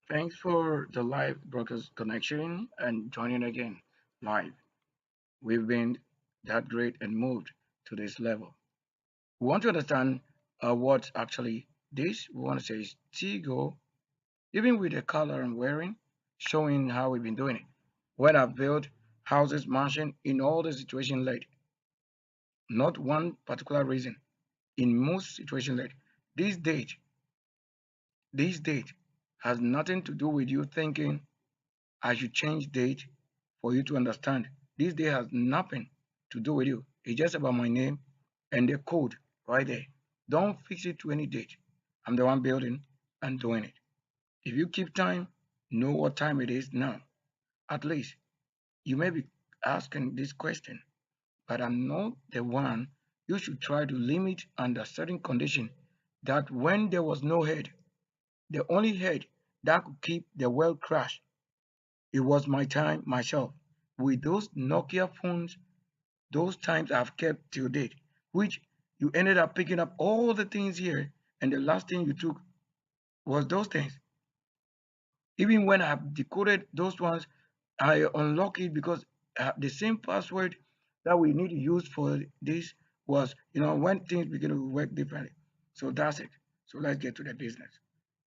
Thanks for the live broadcast connection and joining again live. We've been that great and moved to this level. We want to understand what actually this we want to say is Tigo, even with the color I'm wearing, showing how we've been doing it. When I've built houses, mansion in all the situation led, not one particular reason. In most situation led, this date, this date has nothing to do with you thinking I should change date for you to understand. This day has nothing to do with you. It's just about my name and the code right there. Don't fix it to any date. I'm the one building and doing it. If you keep time, know what time it is now. At least you may be asking this question, but I'm not the one you should try to limit under certain condition that when there was no head, the only head that could keep the world crash. It was my time myself. With those Nokia phones, those times I've kept till date, which you ended up picking up all the things here, and the last thing you took was those things. Even when I've decoded those ones, I unlock it because the same password that we need to use for this was, when things begin to work differently. So that's it. So let's get to the business.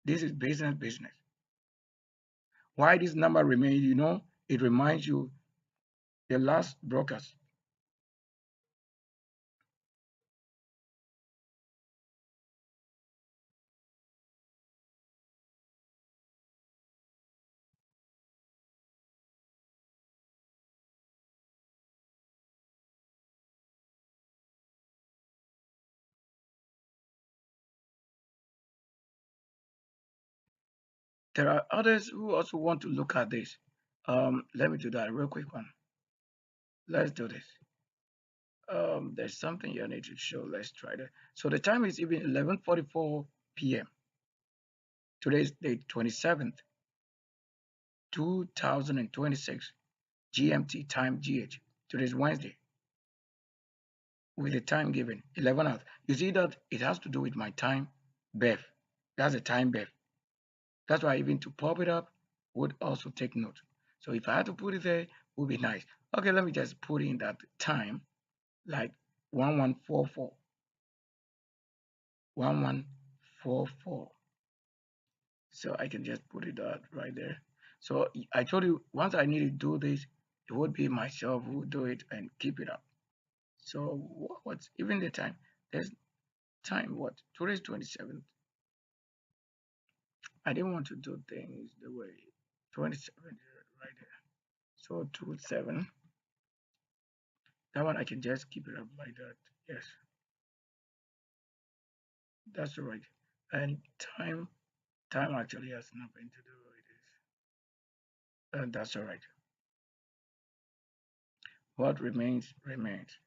This is business. Why this number remains, it reminds you the last broadcast. There are others who also want to look at this. Let me do that real quick one. Let's do this. There's something you need to show. Let's try that. So the time is even 11:44 p.m. Today's date 27th, 2026 GMT time GH. Today's Wednesday with the time given 11 hours. You see that it has to do with my time, Beth. That's the time, Beth. That's why even to pop it up would also take note. So if I had to put it there, it would be nice. Okay, let me just put in that time like 1144. 1144. So I can just put it out right there. So I told you once I need to do this, it would be myself who would do it and keep it up. So what's even the time? There's time what? Today's 27th. I didn't want to do things the way 27 right there. So 27. That one I can just keep it up like that. Yes, that's right. And time actually has nothing to do with this. And that's all right. What remains remains.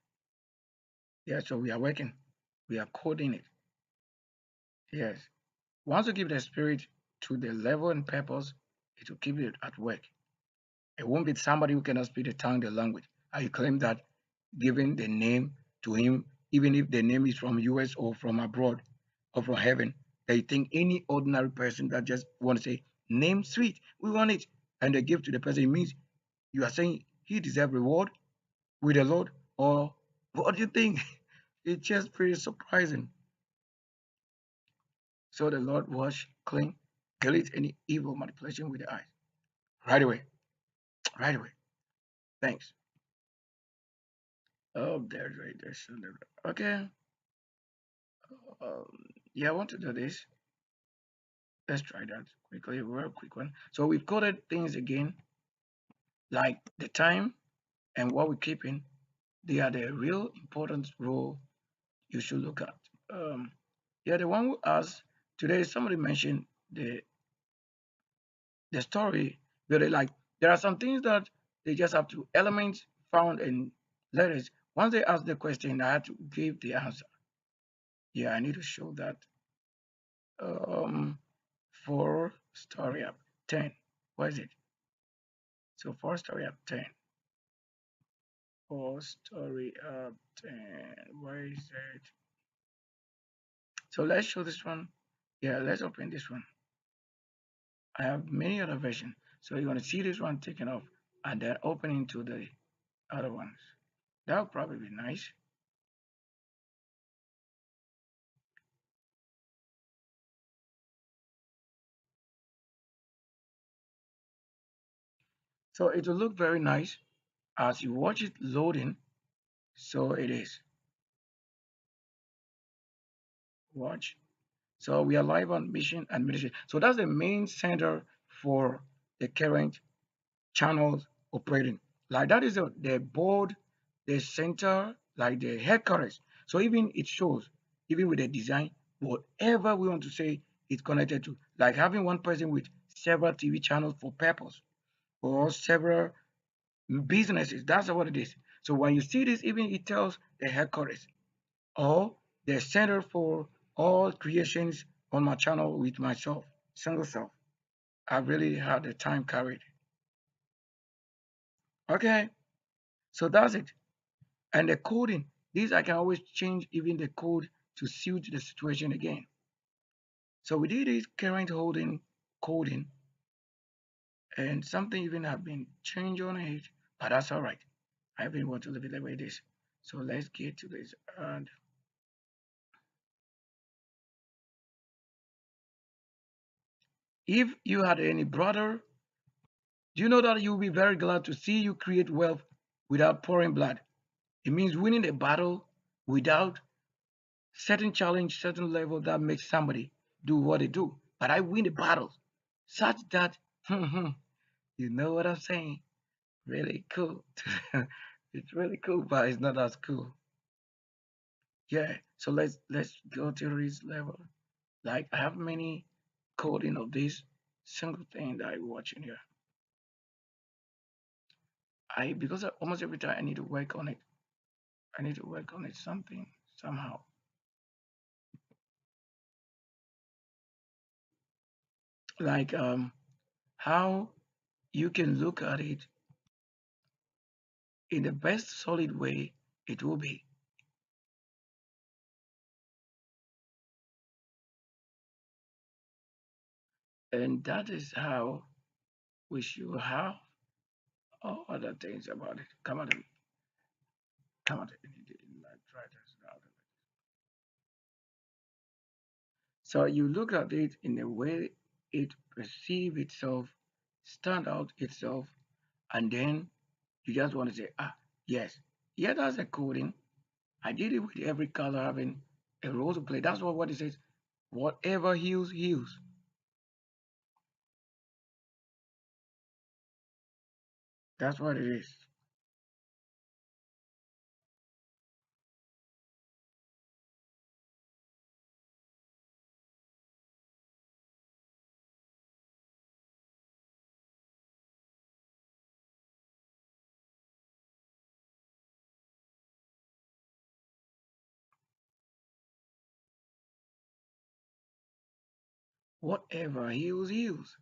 Yeah, so we are working. We are coding it. Yes. Once you give the spirit to the level and purpose, it will keep it at work. It won't be somebody who cannot speak the tongue, the language. I claim that giving the name to him, even if the name is from US or from abroad or from heaven, they think any ordinary person that just want to say, name sweet, we want it. And they give to the person, it means you are saying he deserves reward with the Lord, or what do you think? It's just pretty surprising. So the Lord wash, clean, delete any evil manipulation with the eyes. Right away. Right away. Thanks. Oh, there's right there's okay. Yeah, I want to do this. Let's try that quickly, real quick one. So we've coded things again, like the time and what we're keeping. They are the real important role you should look at. Um, yeah, the one who asked today, somebody mentioned the story where they like there are some things that they just have to elements found in letters. Once they ask the question, I had to give the answer. Yeah, I need to show that. Um, for story up 10. What is it? So for story up 10. For story up 10. Where is it? So let's show this one. Yeah, let's open this one. I have many other versions. So you're going to see this one taken off and then opening to the other ones. That would probably be nice. So it will look very nice as you watch it loading. So it is. Watch. So we are live on mission and ministry. So that's the main center for the current channels operating. Like that is the board, the center, like the headquarters. So even it shows, even with the design, whatever we want to say it's connected to. Like having one person with several TV channels for purpose or several businesses. That's what it is. So when you see this, even it tells the headquarters or the center for all creations on my channel with myself, single self. I really had the time carried. Okay, so that's it. And the coding, these I can always change even the code to suit the situation again. So we did this current holding coding and something even have been changed on it, but that's all right. I even want to leave it the way it is. So let's get to this. And if you had any brother, do you know that you'll be very glad to see you create wealth without pouring blood? It means winning a battle without certain challenge, certain level that makes somebody do what they do. But I win the battles such that, you know what I'm saying? Really cool. It's really cool, but it's not as cool. Yeah. So let's go to this level. Like I have many coding of this single thing that I'm watching here. Because almost every time I need to work on it. I need to work on it something somehow. Like how you can look at it in the best solid way it will be. And that is how we should have all other things about it. Come on, like try this out. So you look at it in the way it perceive itself, stand out itself, and then you just want to say, yes, yeah, that's a coding. I did it with every color having a role to play. That's what it says. Whatever heals, heals. That's what it is. Whatever heals, heals.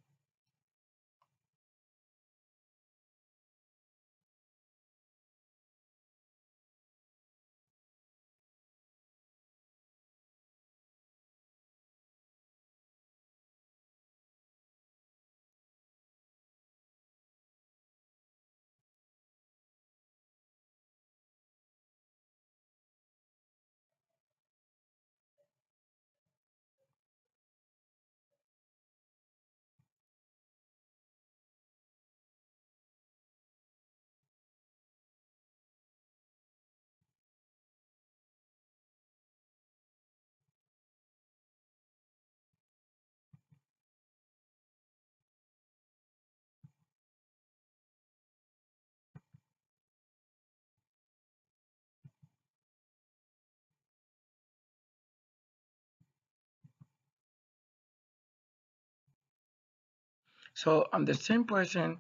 So I'm the same person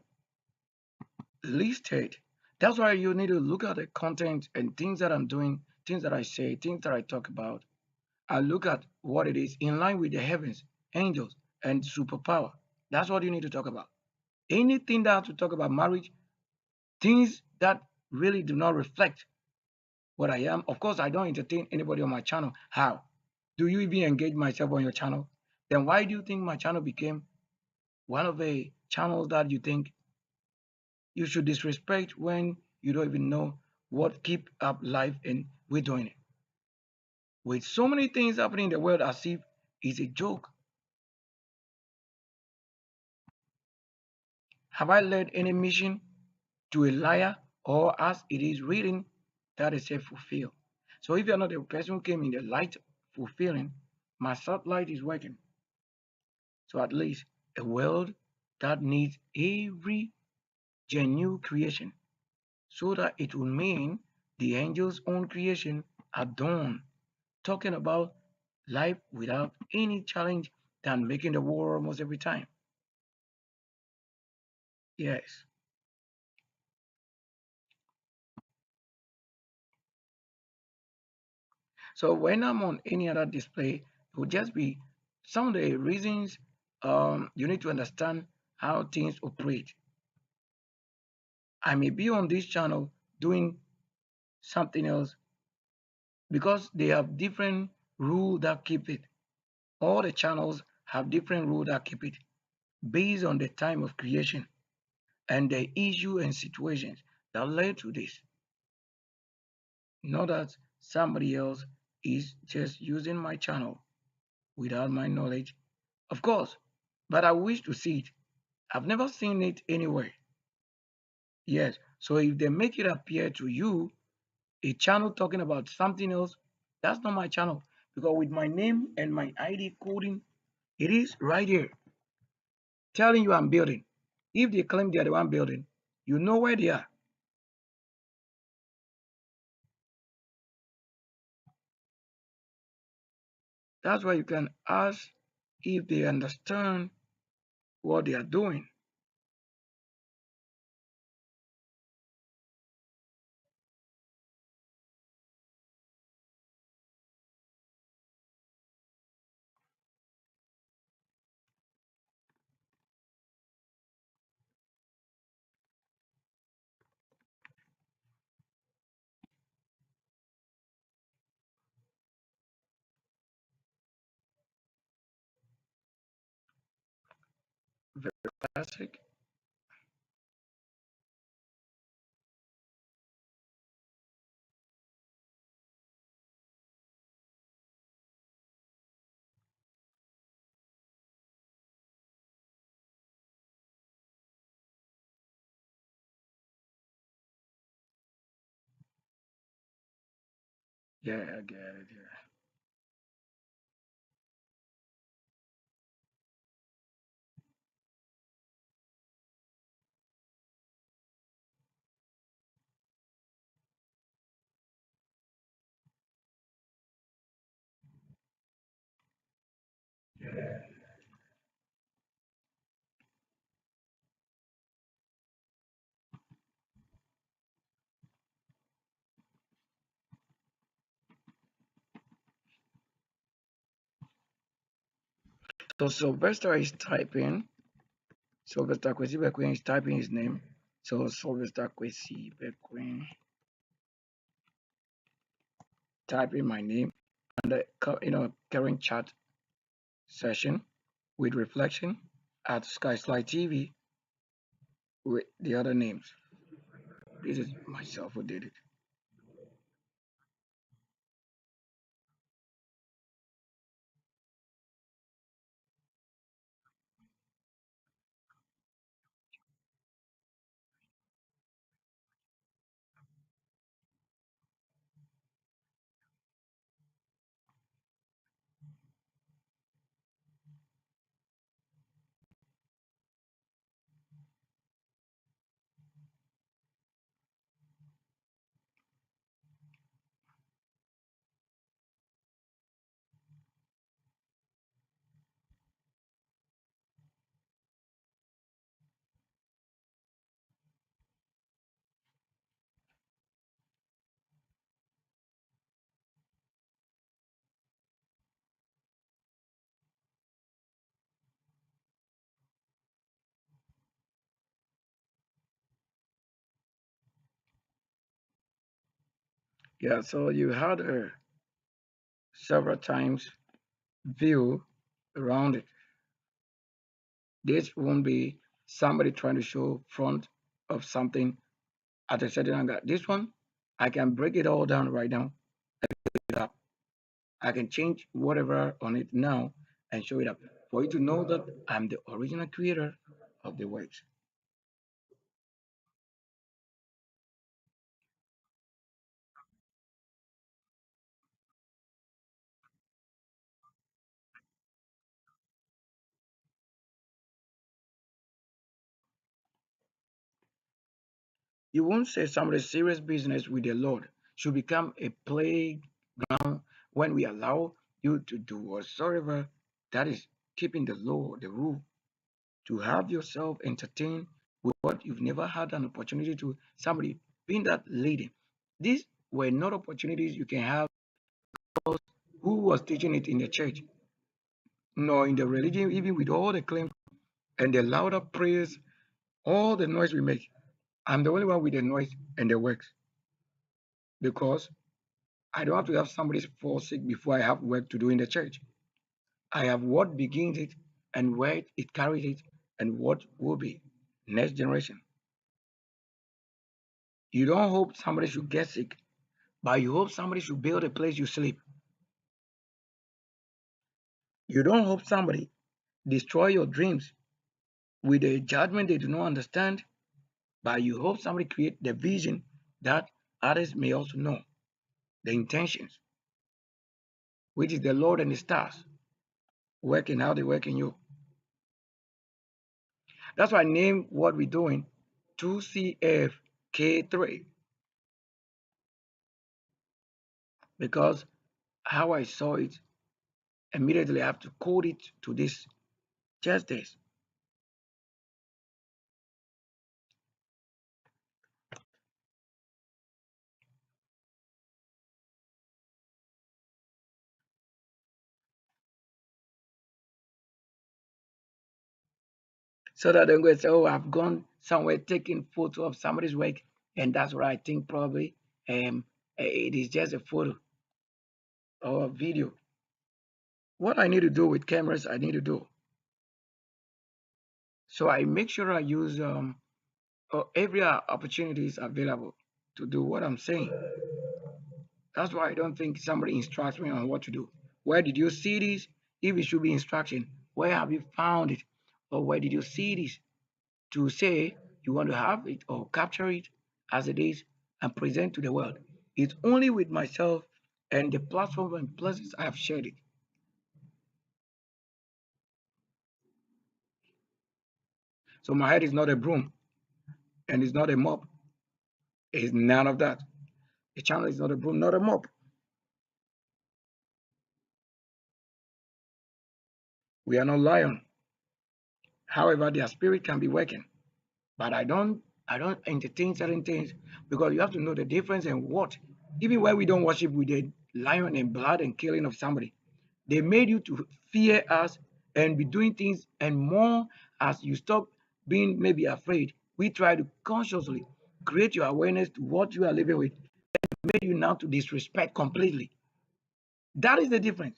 listed. That's why you need to look at the content and things that I'm doing, things that I say, things that I talk about. I look at what it is in line with the heavens, angels, and superpower. That's what you need to talk about. Anything that has to talk about marriage, things that really do not reflect what I am. Of course, I don't entertain anybody on my channel. How? Do you even engage myself on your channel? Then why do you think my channel became One of the channels that you think you should disrespect when you don't even know what keep up life and we're doing it. With so many things happening in the world as if it's a joke. Have I led any mission to a liar or as it is written that is said fulfill? So if you're not a person who came in the light fulfilling, my light is working. So at least a world that needs every genuine creation so that it will mean the angels' own creation are done. Talking about life without any challenge than making the war almost every time. Yes. So when I'm on any other display, it would just be some of the reasons you need to understand how things operate. I may be on this channel doing something else because they have different rules that keep it. All the channels have different rules that keep it based on the time of creation and the issue and situations that led to this. Not that somebody else is just using my channel without my knowledge. Of course, but I wish to see it. I've never seen it anywhere. Yes, so if they make it appear to you a channel talking about something else, that's not my channel. Because with my name and my ID coding, it is right here telling you I'm building. If they claim they are the one building, you know where they are. That's why you can ask if they understand what they are doing. Very classic. Yeah, I get it. So Sylvester is typing. Sylvester Kwesi Bekoe is typing his name. So Sylvester Kwesi Bekoe typing my name and the current chat session with reflection at Skyslide TV with the other names. This is myself who did it. Yeah, so you had a several times view around it. This won't be somebody trying to show front of something at a certain angle. This one, I can break it all down right now. It up. I can change whatever on it now and show it up for you to know that I'm the original creator of the works. You won't say somebody's serious business with the Lord should become a playground when we allow you to do whatsoever that is keeping the law, the rule, to have yourself entertained with what you've never had an opportunity to. Somebody being that lady. These were not opportunities you can have who was teaching it in the church, nor in the religion, even with all the claim and the louder prayers, all the noise we make. I'm the only one with the noise and the works because I don't have to have somebody fall sick before I have work to do in the church. I have what begins it and where it carries it and what will be next generation. You don't hope somebody should get sick, but you hope somebody should build a place you sleep. You don't hope somebody destroy your dreams with a judgment they do not understand, but you hope somebody create the vision that others may also know the intentions, which is the Lord and the stars working how they work in you. That's why I named what we're doing 2CFK3 because how I saw it immediately I have to code it to this, just this, so that I'm going to say, oh, I've gone somewhere taking photo of somebody's work, and that's what I think probably it is just a photo or a video. What I need to do with cameras, I need to do. So I make sure I use every opportunity is available to do what I'm saying. That's why I don't think somebody instructs me on what to do. Where did you see this? If it should be instruction, where have you found it? Or where did you see this? To say you want to have it or capture it as it is and present to the world. It's only with myself and the platform and places I have shared it. So my head is not a broom and it's not a mop. It's none of that. The channel is not a broom, not a mop. We are not lion. However, their spirit can be working. But I don't entertain certain things because you have to know the difference and what. Even when we don't worship with the lion and blood and killing of somebody, they made you to fear us and be doing things and more as you stop being maybe afraid. We try to consciously create your awareness to what you are living with, made you now to disrespect completely. That is the difference.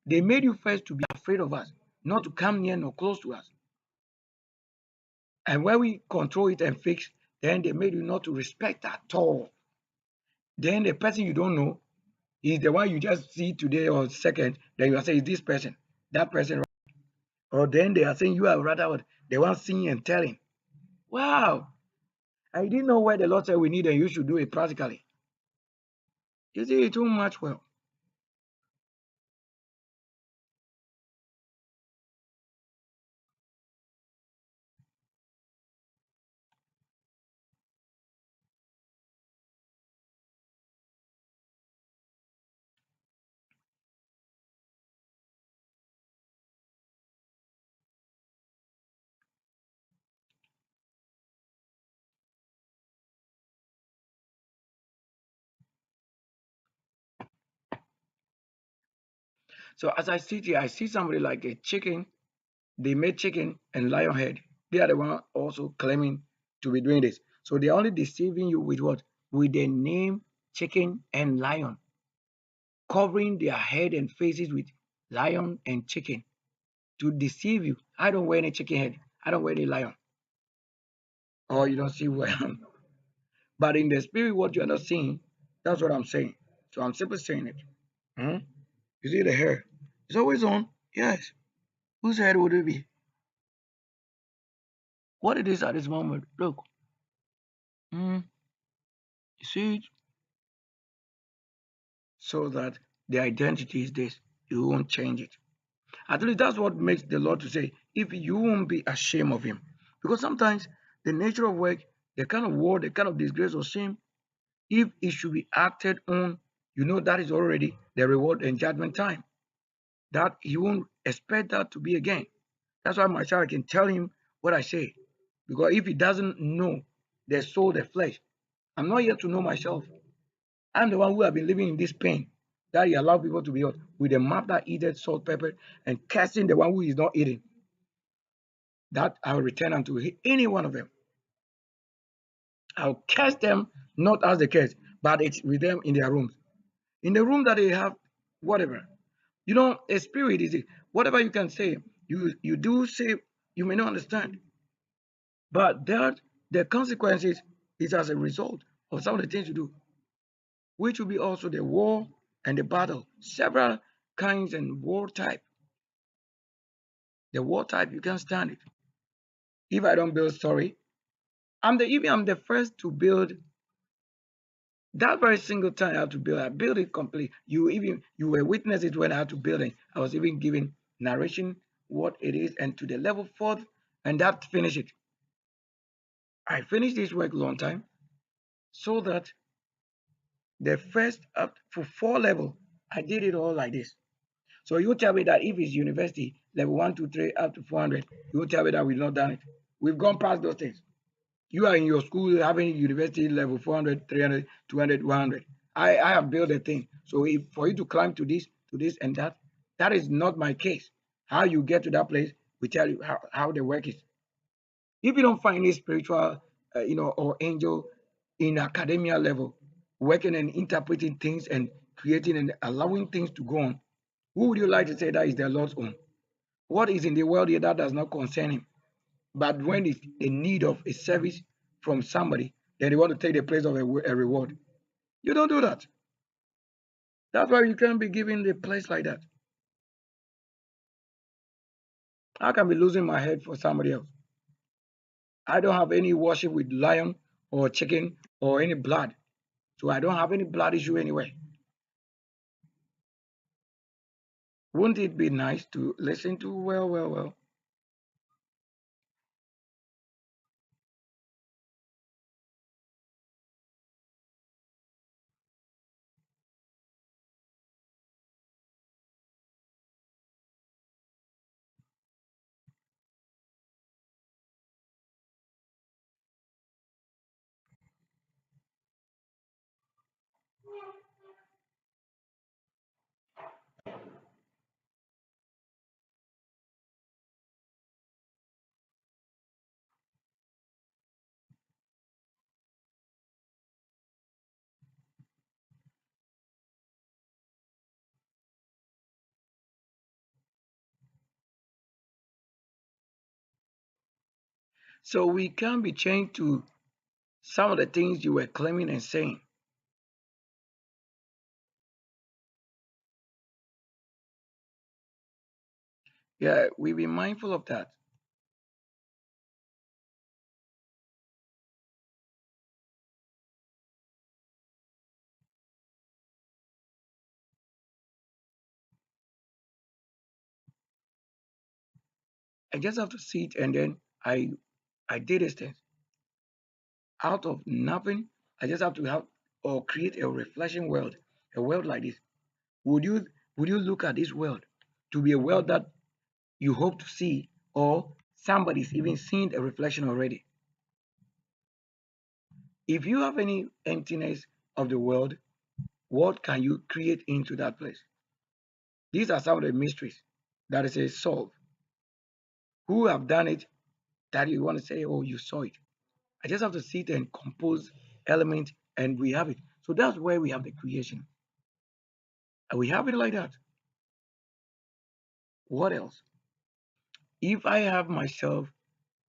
They made you first to be afraid of us, not to come near nor close to us. And when we control it and fix, then they made you not to respect at all. Then the person you don't know is the one you just see today or second, then you are saying, is this person, that person, right? Or then they are saying you are rather what the one seeing and telling. Wow, I didn't know where the Lord said we need and you should do it practically. You see, it too much well. So as I sit here, I see somebody like a chicken. They made chicken and lion head. They are the one also claiming to be doing this. So they're only deceiving you with what? With the name chicken and lion, covering their head and faces with lion and chicken. to deceive you. I don't wear any chicken head. I don't wear any lion. Or you don't see where I am. But in the spirit, what you are not seeing, that's what I'm saying. So I'm simply saying it. Hmm? You see the hair. It's always on. Yes. Whose head would it be? What it is at this moment. Look. Hmm. You see it? So that the identity is this. You won't change it. At least that's what makes the Lord to say, if you won't be ashamed of him. Because sometimes the nature of work, the kind of word, the kind of disgrace or shame, if it should be acted on, you know that is already the reward and judgment time. That he won't expect that to be again. That's why my child can tell him what I say. Because if he doesn't know the soul, the flesh, I'm not here to know myself. I'm the one who have been living in this pain that he allowed people to be hurt with a mouth that eateth salt, pepper, and cursing the one who is not eating. That I'll return unto any one of them. I'll curse them not as the curse, but it's with them in their rooms. In the room that they have, whatever. You know, a spirit is it. Whatever you can say, you do say, you may not understand. But that the consequences is as a result of some of the things you do, which will be also the war and the battle. Several kinds and war type. The war type, you can't stand it. If I don't build story, I'm the first to build that very single time I had to build. I built it complete. You were witness it when I had to build it. I was even giving narration what it is and to the level fourth, and that finished it. I finished this work long time so that the first up for four level, I did it all like this. So you tell me that if it's university level one, two, three, up to 400, you tell me that we've not done it. We've gone past those things. You are in your school having university level 400, 300, 200, 100. I have built a thing. So if for you to climb to this and that, that is not my case. How you get to that place, we tell you how the work is. If you don't find any spiritual, or angel in academia level, working and interpreting things and creating and allowing things to go on, who would you like to say that is the Lord's own? What is in the world here that does not concern him? But when it's the need of a service from somebody, then they want to take the place of a reward. You don't do that. That's why you can't be given the place like that. I can be losing my head for somebody else. I don't have any worship with lion or chicken or any blood. So I don't have any blood issue anyway. Wouldn't it be nice to listen to? Well, well, well. So we can be changed to some of the things you were claiming and saying. Yeah, we be mindful of that. I just have to sit and then I did this thing out of nothing. I just have to have or create a reflection world, a world like this. Would you would you look at this world to be a world that you hope to see, or somebody's even seen a reflection already? If you have any emptiness of the world, what can you create into that place? These are some of the mysteries that is a solve. Who have done it that you want to say, oh, you saw it? I just have to sit and compose element and we have it. So that's where we have the creation. And we have it like that. What else? if I have myself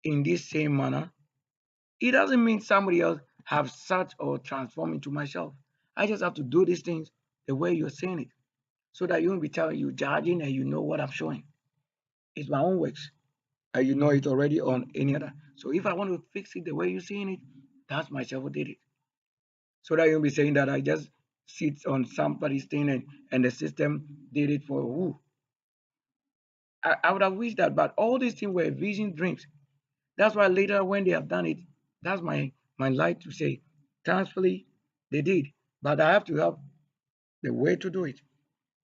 in this same manner, it doesn't mean somebody else have such or transformed into myself. I just have to do these things the way you're saying it, so that you won't be telling you judging and you know what I'm showing. It's my own works. And you know it already on any other. So if I want to fix it the way you're seeing it, that's myself who did it. So that you'll be saying that I just sit on somebody's thing and the system did it for who. I would have wished that, but all these things were vision dreams. That's why later when they have done it, that's my light to say, thankfully they did. But I have to have the way to do it,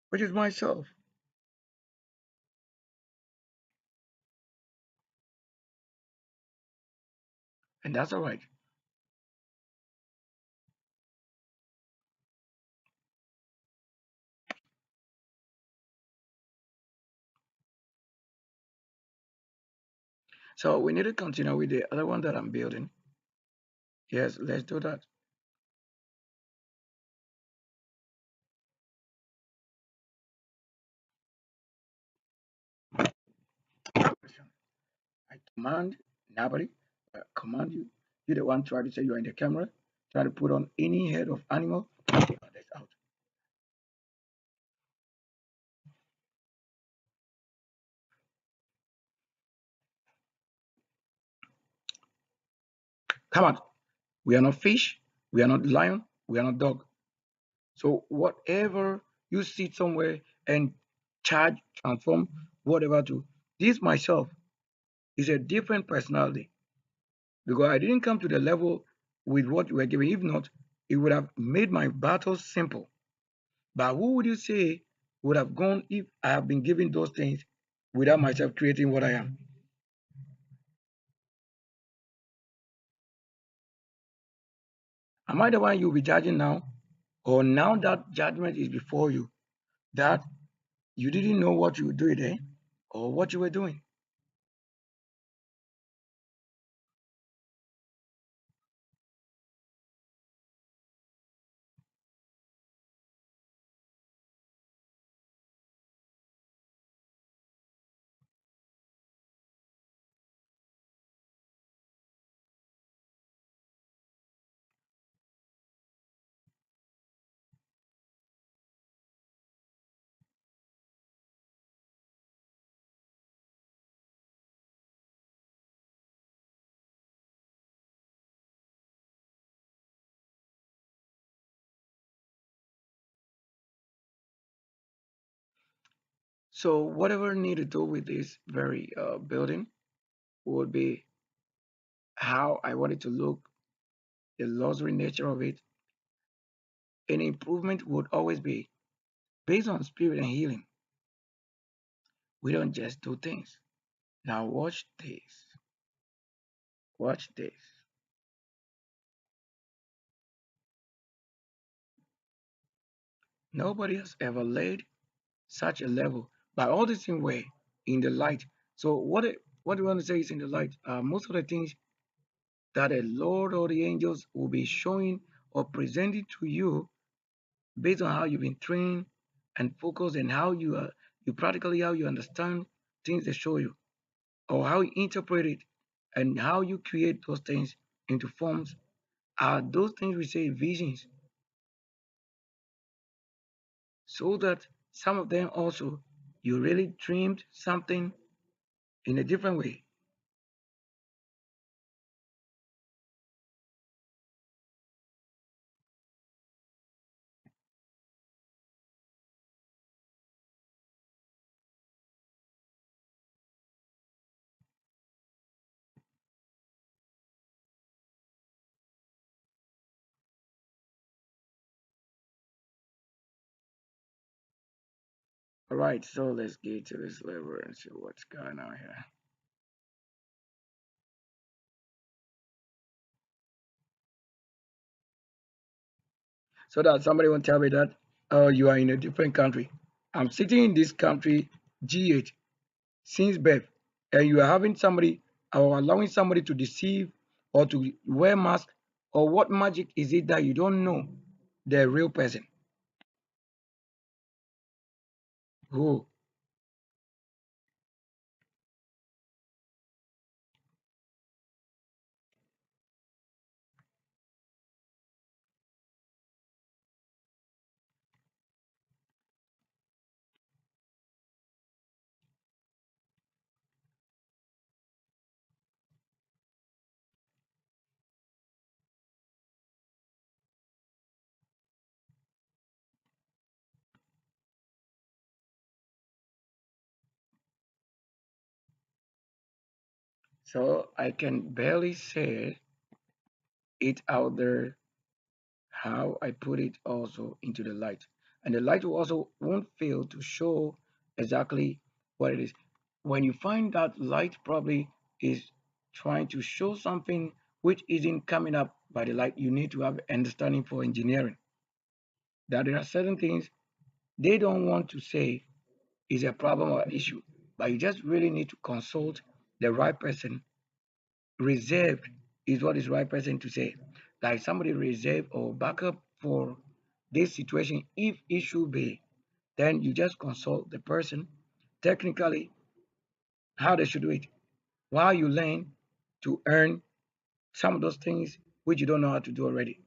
which is myself. And that's all right. So we need to continue with the other one that I'm building. Yes, let's do that. I command nobody, command you. You're the one trying to say you're in the camera, try to put on any head of animal. That's out. Come on. We are not fish. We are not lion. We are not dog. So whatever you sit somewhere and charge, transform, whatever to, this myself is a different personality because I didn't come to the level with what you were giving. If not, it would have made my battles simple. But who would you say would have gone if I have been given those things without myself creating what I am? Am I the one you'll be judging now? Or now that judgment is before you, that you didn't know what you were doing there or what you were doing? So whatever need to do with this very building would be how I want it to look, the luxury nature of it. Any improvement would always be based on spirit and healing. We don't just do things. Now watch this. Watch this. Nobody has ever laid such a level, but all the same way in the light. So what do you want to say is in the light? Most of the things that the Lord or the angels will be showing or presenting to you based on how you've been trained and focused and how you practically how you understand things they show you or how you interpret it and how you create those things into forms are those things we say visions so that some of them also you really dreamed something in a different way. All right, so let's get to this level and see what's going on here. So that somebody won't tell me that, oh, you are in a different country. I'm sitting in this country, G8, since birth, and you are having somebody or allowing somebody to deceive or to wear mask, or what magic is it that you don't know the real person? Who? So I can barely say it out there how I put it also into the light. And the light will also won't fail to show exactly what it is. When you find that light probably is trying to show something which isn't coming up by the light, you need to have understanding for engineering. That there are certain things they don't want to say is a problem or issue, but you just really need to consult the right person. Reserved is what is the right person to say. Like somebody reserve or backup for this situation, if it should be, then you just consult the person technically how they should do it while you learn to earn some of those things which you don't know how to do already.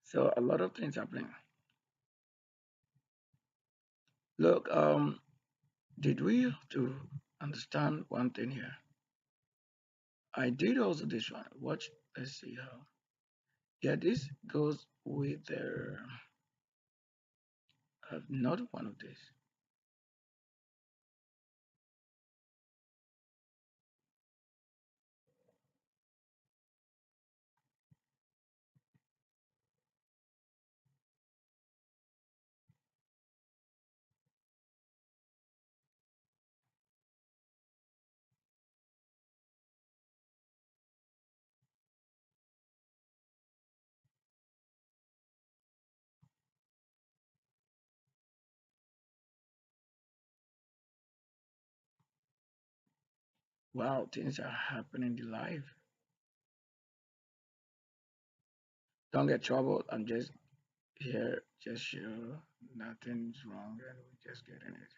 So a lot of things happening. Look, did we have to understand one thing here? I did also this one. Watch, let's see how. Yeah, this goes with the not one of these. Wow, things are happening in life. Don't get trouble. I'm just here, just sure nothing's wrong, and we're just getting it.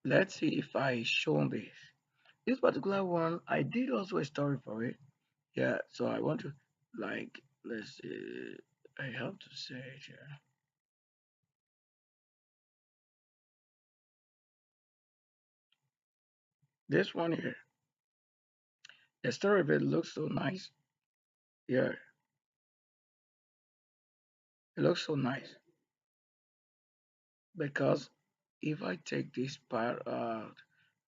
Let's see if I show this. This particular one, I did also a story for it. Yeah, so I want to like let's see. I have to say it here. This one here, the story of it looks so nice. Yeah, it looks so nice because if I take this part out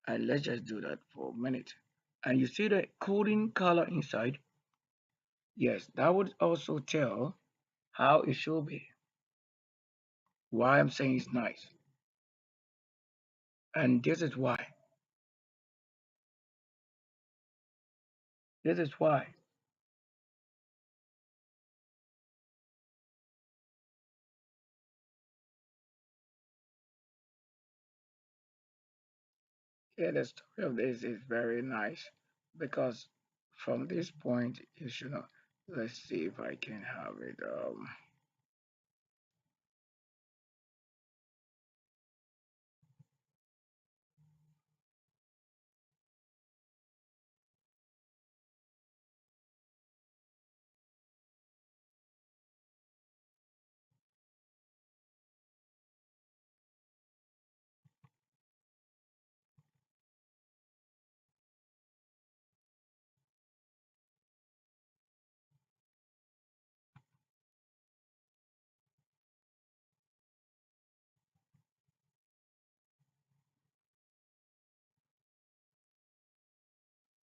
and let's just do that for a minute, and you see the coding color inside, yes, that would also tell how it should be. Why I'm saying it's nice, and this is why. This is why. Yeah, the story of this is very nice because from this point you should know. Let's see if I can have it.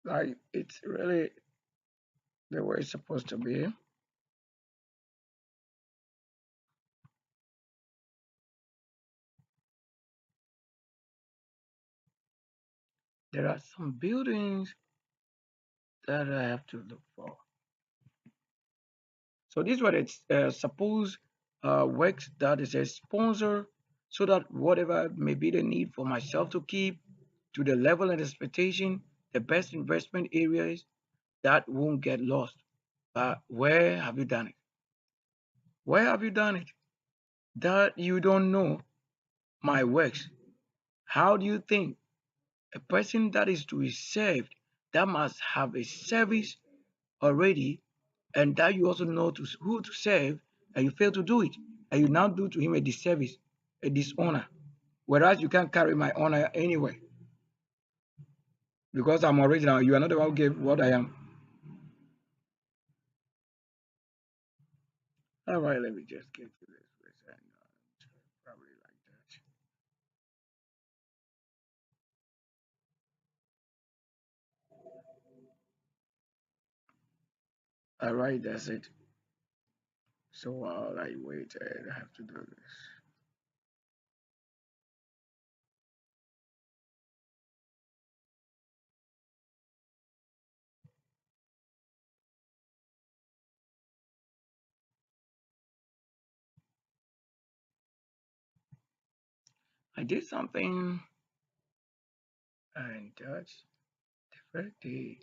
Like it's really the way it's supposed to be. There are some buildings that I have to look for. So this what it's suppose works that is a sponsor so that whatever may be the need for myself to keep to the level and expectation, the best investment areas that won't get lost. But where have you done it? Where have you done it? That you don't know my works. How do you think a person that is to be served that must have a service already and that you also know to who to serve and you fail to do it and you now do to him a disservice, a dishonor, whereas you can't carry my honor anyway because I'm original. You are not the one who gave what I am. All right, let me just get to this place and probably like that. All right, that's it. So while I wait, I have to do this. I did something and that's the first day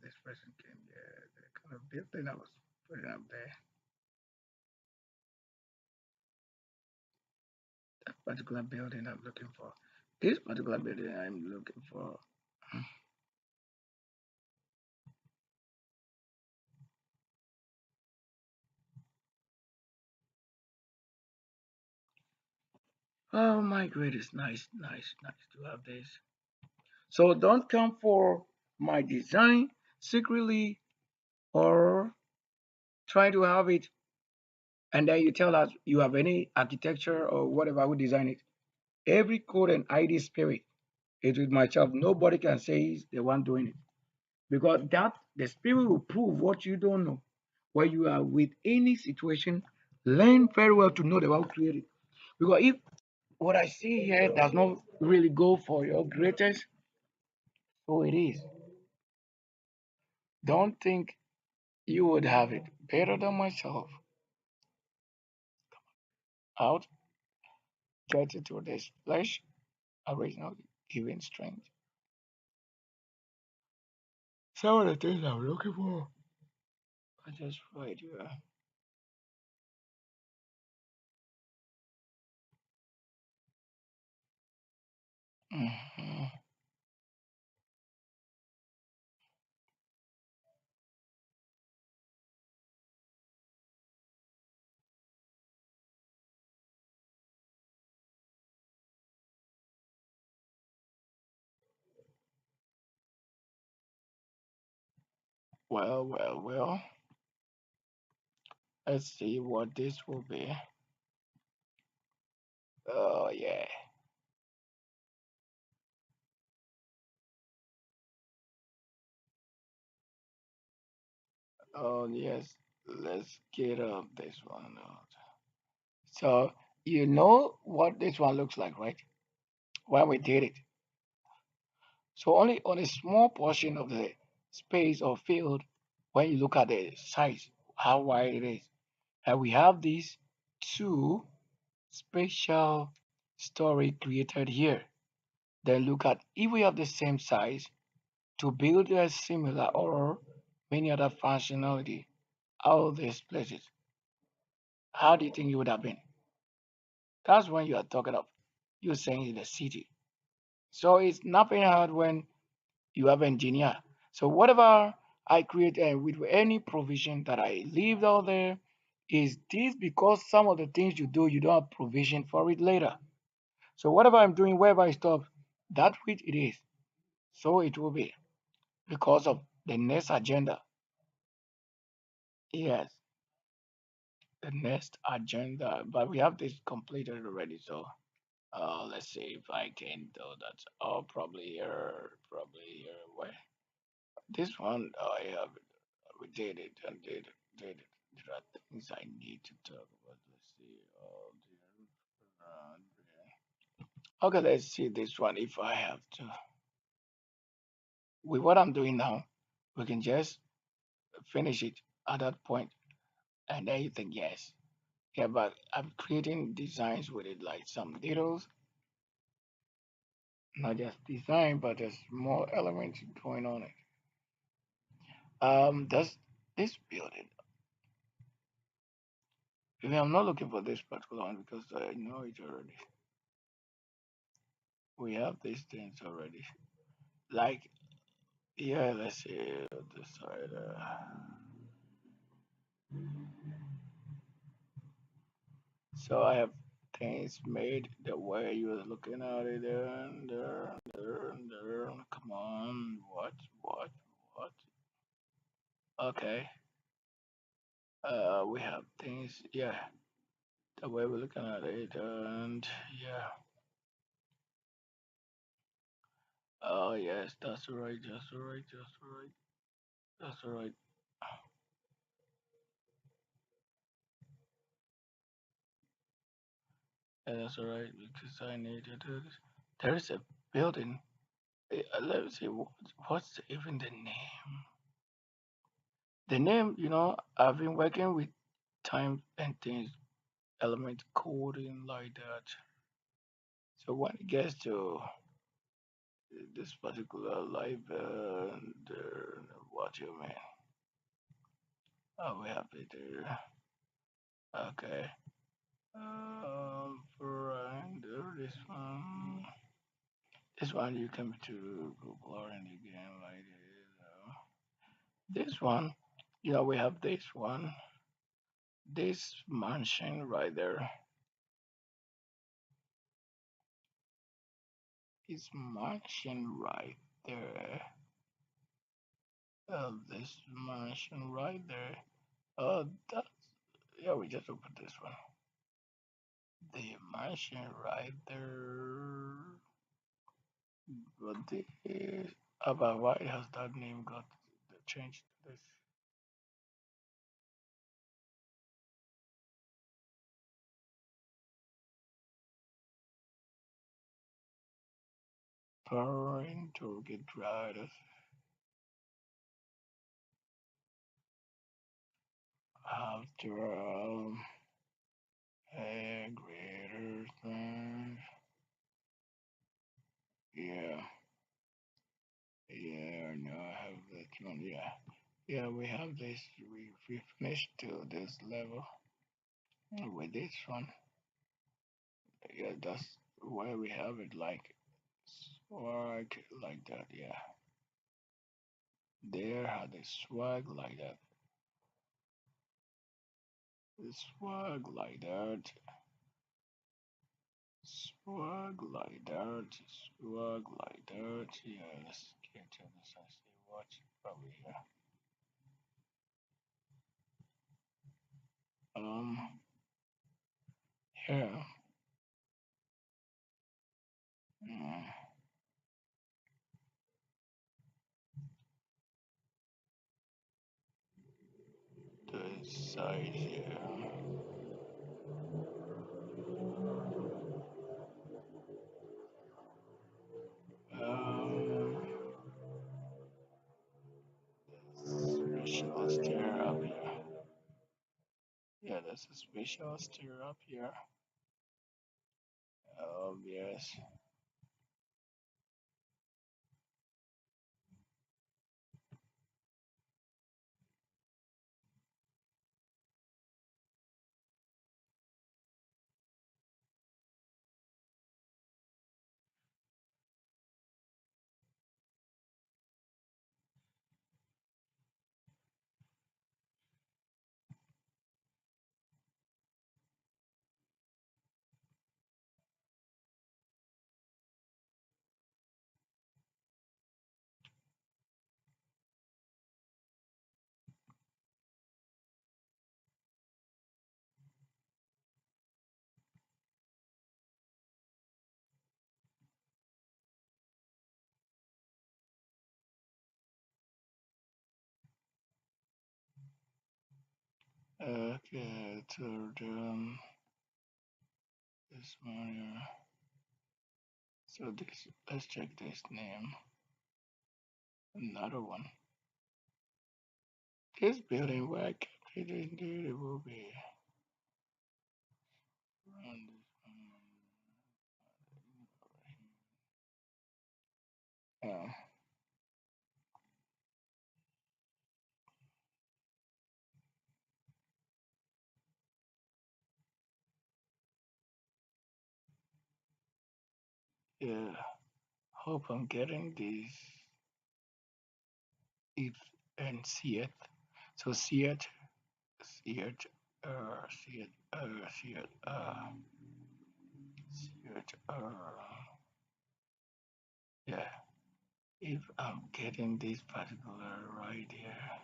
this person came here, the kind of building I was putting up there, that particular building I'm looking for. This particular building I'm looking for. Oh my goodness, nice, nice, nice to have this. So don't come for my design secretly or try to have it and then you tell us you have any architecture or whatever who design it. Every code and ID spirit is with myself. Nobody can say he's the one doing it. Because that the spirit will prove what you don't know. When you are with any situation, learn very well to know the one who created. Because if what I see here does not really go for your greatest, so it is. Don't think you would have it better than myself. Out, get into this flesh, original giving strength. Some of the things I'm looking for. I just right here. Mhm. Well, well, well. Let's see what this will be. Oh yeah. Oh yes. Let's get up this one out. So you know what this one looks like, right? When we did it. So only on a small portion of the space or field, when you look at the size, how wide it is. And we have these two spatial story created here. Then look at if we have the same size to build a similar or many other functionality out these places. How do you think it would have been? That's when you are talking of you saying in the city. So it's nothing hard when you have engineer. So whatever I create with any provision that I leave out there, is this because some of the things you do you don't have provision for it later. So whatever I'm doing, wherever I stop, that which it is, so it will be because of the next agenda. Yes, the next agenda. But we have this completed already, so Let's see if I can do that. Oh, probably here. Probably here. Where? This one, oh, yeah, we did it and did it. There are things I need to talk about. Let's see. Oh, dear. Okay, let's see this one. If I have to, with what I'm doing now, we can just finish it at that point, and then you think yes. Yeah, but I'm creating designs with it, like some details, not just design, but there's more elements going on it. Does this building? Maybe I'm not looking for this particular one because I know it already. We have these things already. Like, yeah, let's see this side. So I have things made the way you're looking at it, and there, there. Come on, what? Okay. We have things, yeah, the way we're looking at it, and yeah. Oh yes, that's right, that's right, that's right, that's right. Yeah, that's right. Because I need to do this. There is a building. Let me see. What's even the name? The name, I've been working with time and things, element coding like that. So when it gets to this particular live, what you mean? Oh, we have it there. Okay. Friend, this one. This one you come to Google and again like this. This one, we have this one, this mansion right there. This mansion right there. This mansion right there. That's, yeah, we just opened this one. The mansion right there. But this, about why has that name got changed to this? Parental get right after a greater than. Yeah, yeah, no, I have that one. Yeah, yeah, we have this. We finished to this level with this one. Yeah, that's why we have it like swag like that. Yeah, there had a swag like that. The swag like that. Swag like that. Swag like that. Yeah, let's get to this and see what probably here. Um, here. Mm, this side here. Um, special stair up here. Yeah, there's a special stair up here. Yes. Okay, to this one here. So this, let's check this name. Another one. This building where I kept it indeed it will be around this one. Yeah. Hope I'm getting this it and see it. So see it, see it, see it, see it, yeah. If I'm getting this particular right here,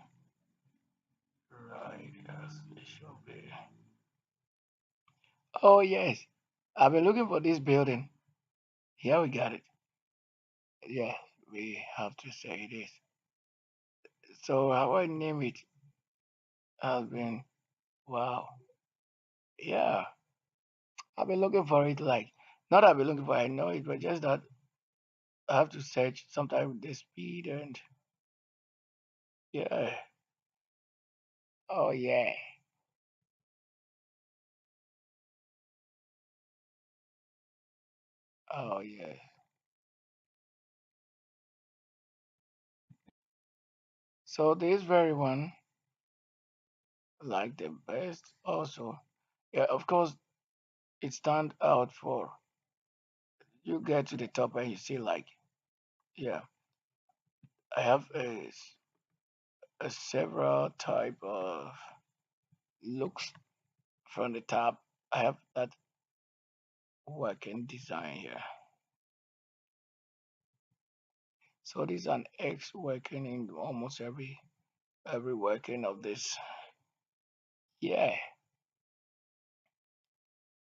right as it should be. Oh yes, I've been looking for this building. Here we got it. Yeah, we have to say this. So how I name it has been wow. Yeah, I've been looking for it like not I've been looking for. I know it, but just that I have to search sometimes with the speed and yeah. Oh yeah. Oh yeah. So this very one like the best also. Yeah, of course it stand out for you get to the top and you see like yeah. I have a several type of looks from the top. I have that working design here. So this is an X working in almost every working of this. Yeah.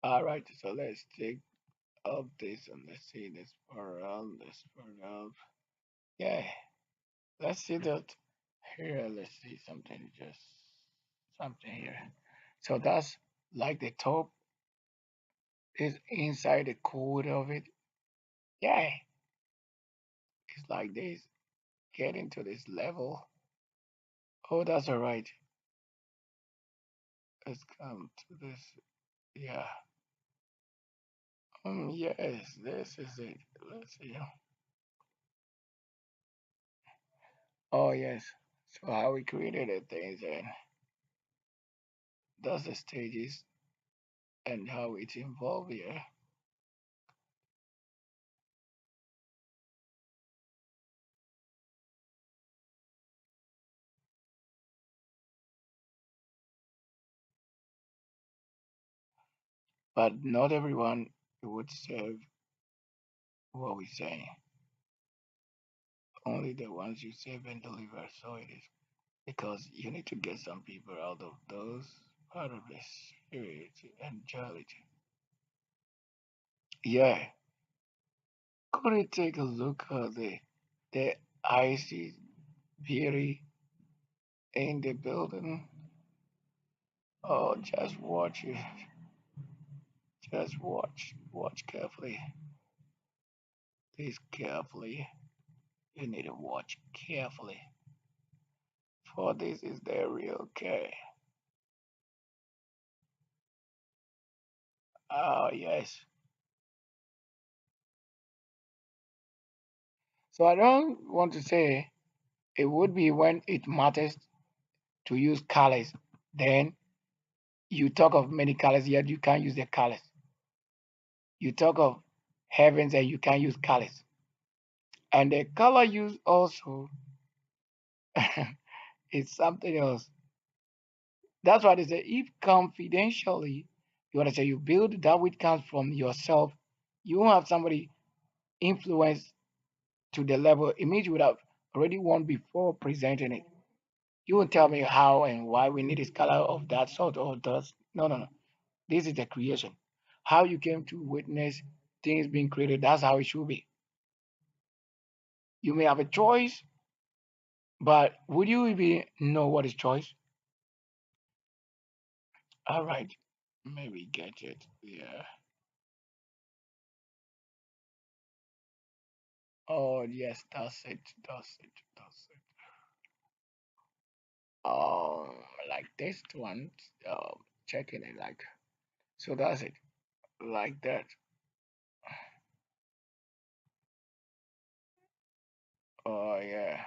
All right. So let's take up this and let's see this parallel, this parallel. Yeah. Let's see that here. Let's see something just something here. So that's like the top is inside the code of it. Yeah. It's like this. Getting to this level. Oh, that's all right. Let's come to this. Yeah. Yes, this is it. Let's see. Oh, yes. So how we created the things and that's the stages and how it's involved here. But not everyone would serve what we say. Only the ones you save and deliver. So it is. Because you need to get some people out of those part of the spirit and duality. Yeah. Could you take a look at the icy beauty in the building? Oh, just watch it. Just watch. Watch carefully. Please carefully. You need to watch carefully. For this is the real care. Oh, yes. So I don't want to say it would be when it matters to use colors. Then you talk of many colors, yet you can't use the colors. You talk of heavens and you can't use colors. And the color use also is something else. That's why they say if confidentially you want to say you build that which comes from yourself, you won't have somebody influence to the level it means you would have already won before presenting it. You won't tell me how and why we need this color of that sort or does. No, no, no. This is the creation. How you came to witness things being created, that's how it should be. You may have a choice, but would you even know what is choice? All right. Maybe get it. Yeah. Oh, yes, that's it. That's it. That's it. Um, like this one, checking it like so. That's it. Like that. Oh, yeah.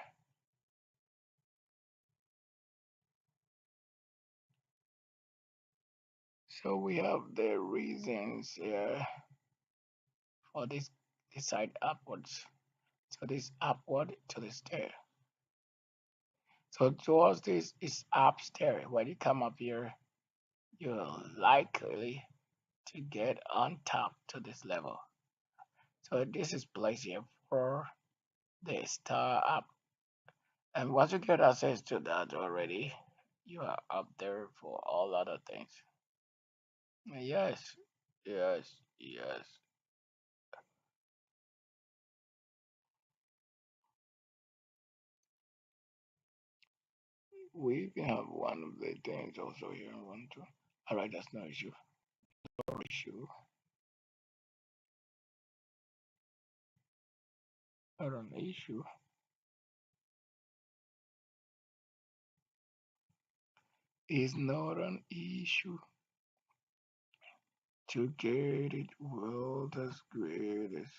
So we have the reasons for this side upwards. So this upward to the stair. So towards this is upstairs. When you come up here, you're likely to get on top to this level. So this is placed here for the star up. And once you get access to that already, you are up there for all other things. Yes, yes, yes. We can have one of the things also here. One, two. All right, that's no issue. No issue. Not an issue. Is not an issue. To get it, well, that's greatest.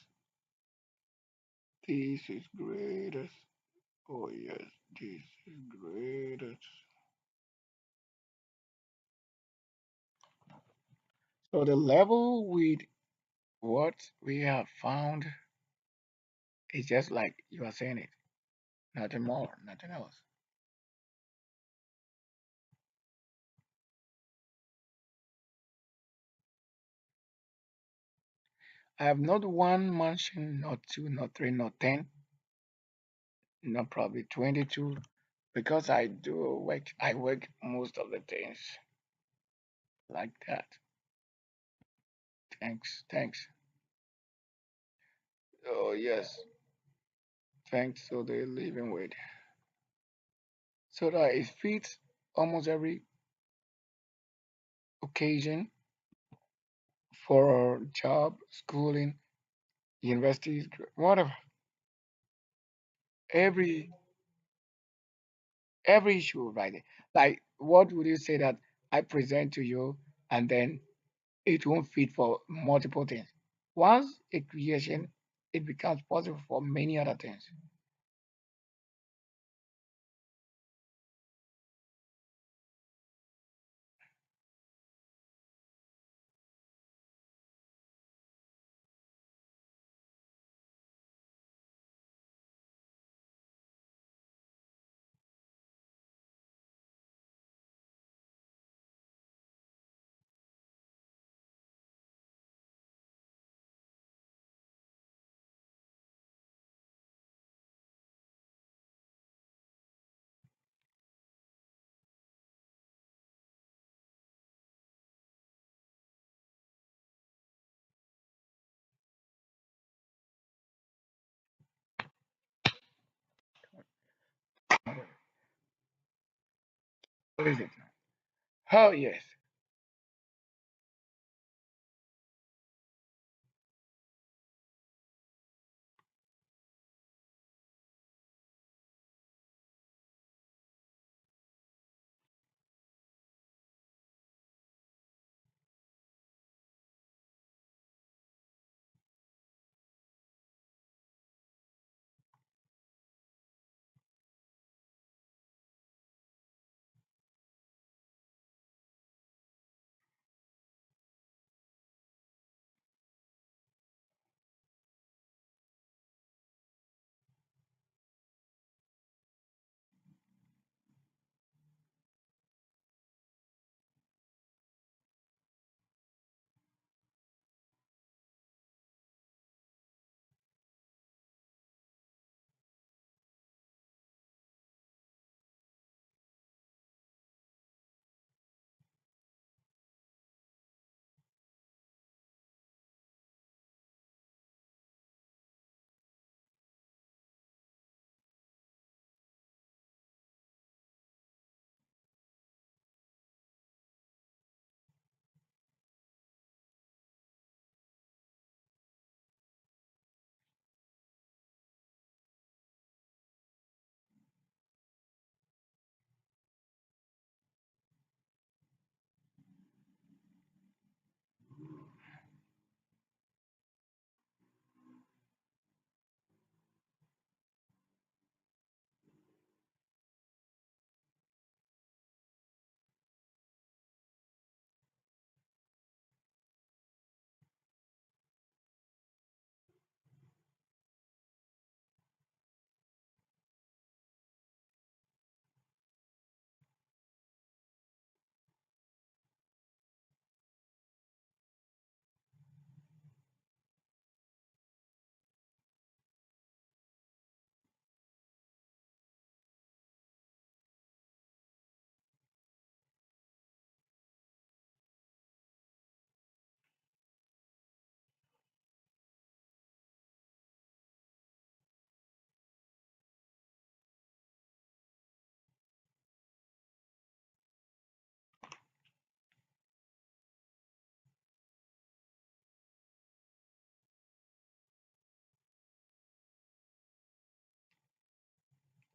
This is greatest. Oh yes, this is greatest. So the level with what we have found is just like you are saying it. Nothing more, nothing else. I have not one mentioned, not two, not three, not 10, not probably 22, because I do work, I work most of the things like that. Thanks, thanks. Oh, yes, thanks to the living weight. So that it fits almost every occasion for job, schooling, universities, whatever. Every every issue right there. Like what would you say that I present to you and then it won't fit for multiple things. Once a creation, it becomes possible for many other things. What is it? Oh yes.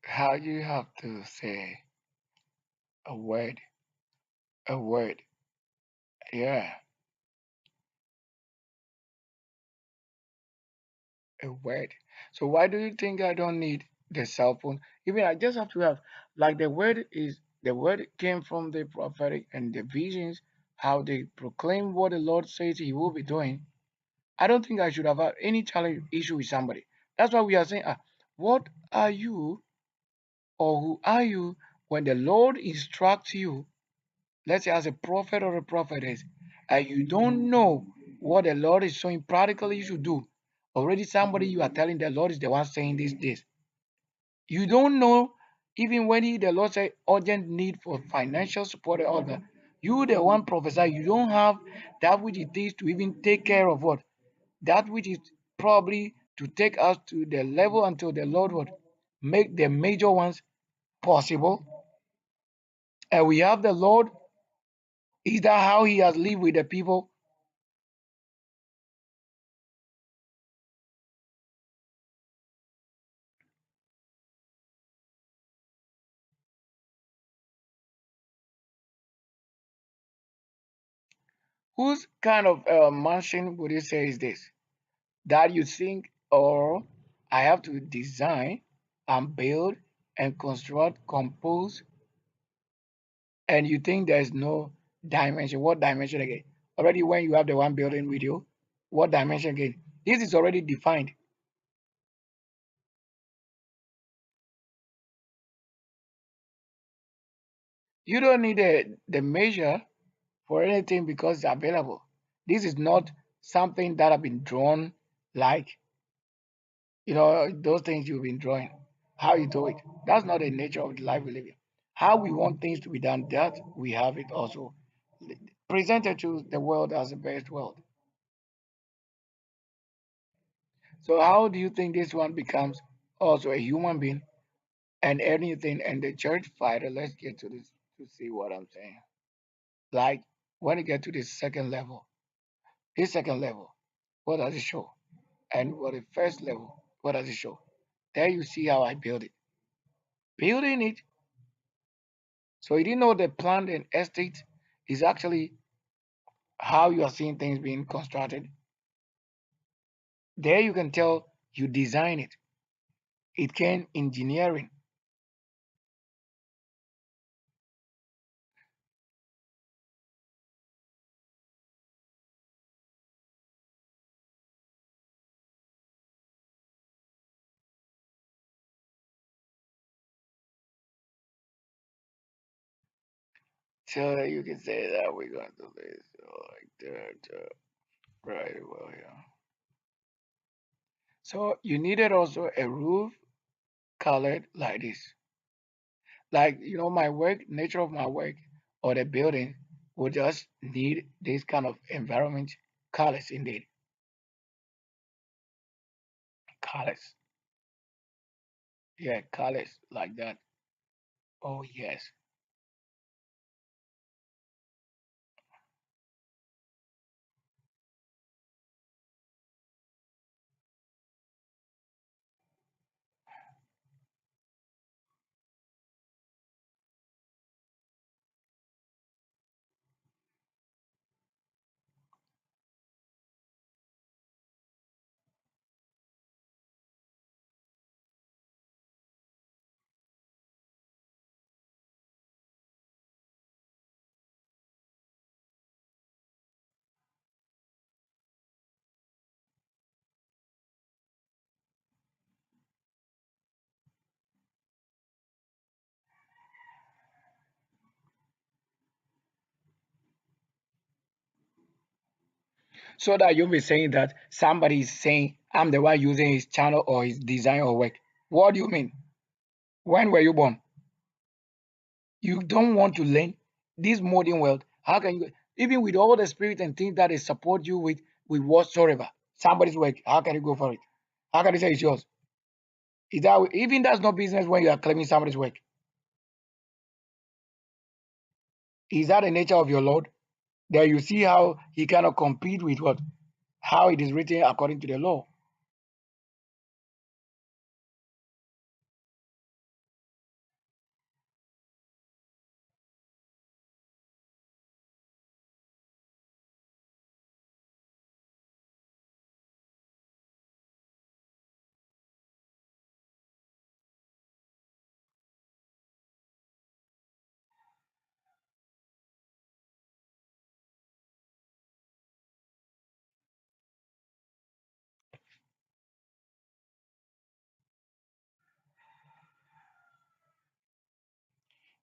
how you have to say a word, a word. Yeah, a word. So why do you think I don't need the cell phone? Even I just have to have like the word came from the prophetic and the visions, how they proclaim what the Lord says He will be doing. I don't think I should have had any challenge issue with somebody. That's why we are saying, what are you or who are you when the Lord instructs you, let's say as a prophet or a prophetess, and you don't know what the Lord is showing practically you should do. Already somebody you are telling the Lord is the one saying this. You don't know even when the Lord say urgent need for financial support and all that. You the one prophesy, you don't have that which it takes to even take care of what? That which is probably to take us to the level until the Lord would make the major ones possible. And we have the Lord. Is that how He has lived with the people? Whose kind of mansion would you say is this? That you think, or I have to design and build and construct, compose, and you think there's no dimension. What dimension again? Already when you have the one building with you, what dimension again? This is already defined. You don't need the measure for anything because it's available. This is not something that have been drawn like those things you've been drawing. How you do it. That's not the nature of the life we live in. How we want things to be done, that we have it also presented to the world as the best world. So how do you think this one becomes also a human being and anything and the church fighter? Let's get to this to see what I'm saying. Like when you get to this second level, what does it show? And what the first level, what does it show? There you see how I build it. Building it, so you didn't know the plant and estate is actually how you are seeing things being constructed. There you can tell you design it. It can engineering. So you can say that we're going to do this like that. Right, well, yeah. So you needed also a roof colored like this. Like, my work, nature of my work or the building would just need this kind of environment colors indeed. Colors. Yeah, colors like that. Oh, yes. So that you'll be saying that somebody is saying, I'm the one using his channel or his design or work. What do you mean? When were you born? You don't want to learn this modern world. How can you, even with all the spirit and things that they support you with whatsoever, somebody's work, how can you go for it? How can you say it's yours? Is that even that's not business when you are claiming somebody's work? Is that the nature of your Lord? There you see how he cannot compete with what? How it is written according to the law.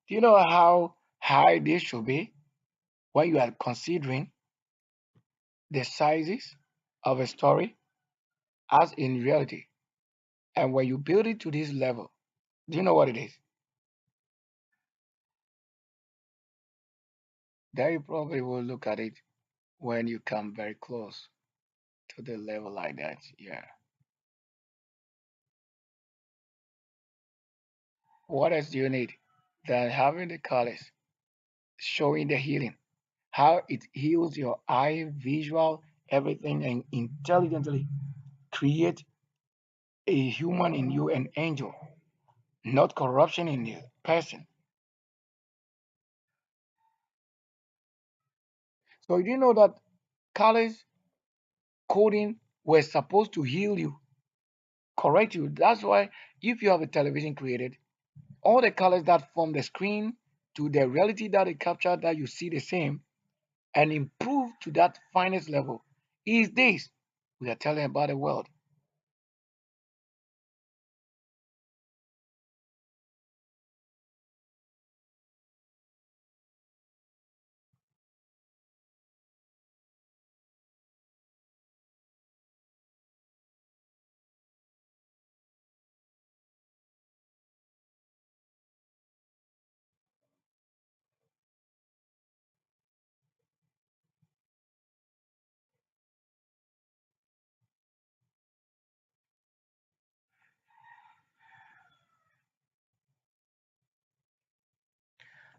Do you know how high this should be when you are considering the sizes of a story as in reality? And when you build it to this level, do you know what it is? Then you probably will look at it when you come very close to the level like that. Yeah. What else do you need than having the colors showing the healing? How it heals your eye, visual, everything, and intelligently create a human in you, an angel, not corruption in the person. So you didn't know that colors coding were supposed to heal you, correct you. That's why if you have a television created, all the colors that form the screen to the reality that it captured that you see the same and improve to that finest level is this we are telling about the world.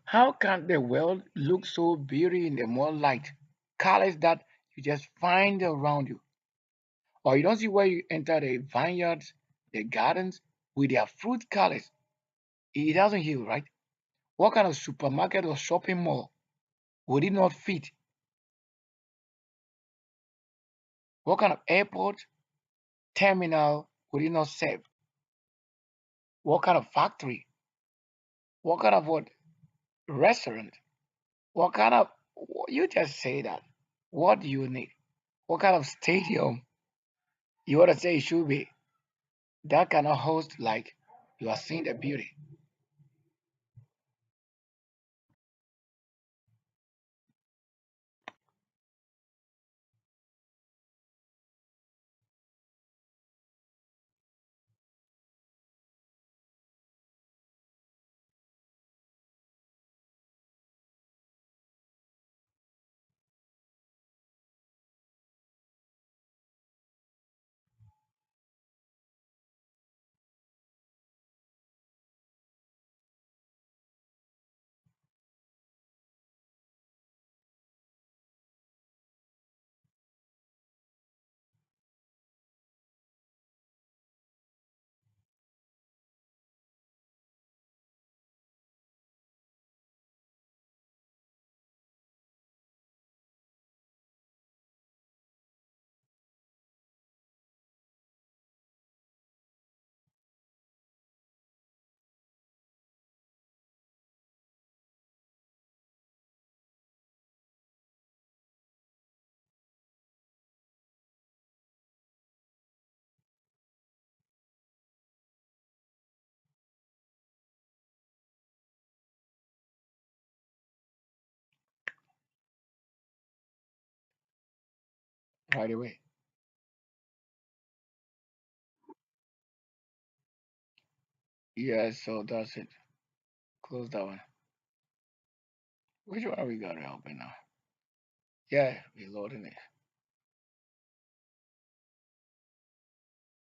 How can the world look so beauty in the more light colors that you just find around you? Or you don't see where you enter the vineyards, the gardens with their fruit colors. It doesn't heal, right? What kind of supermarket or shopping mall would it not fit? What kind of airport terminal would it not serve? What kind of factory? What kind of what restaurant? What kind of you just say that? What do you need? What kind of stadium you want to say it should be? That cannot host like you are seeing the beauty right away. Yeah, so that's it. Close that one. Which one we got to open now? Yeah, we're loading it.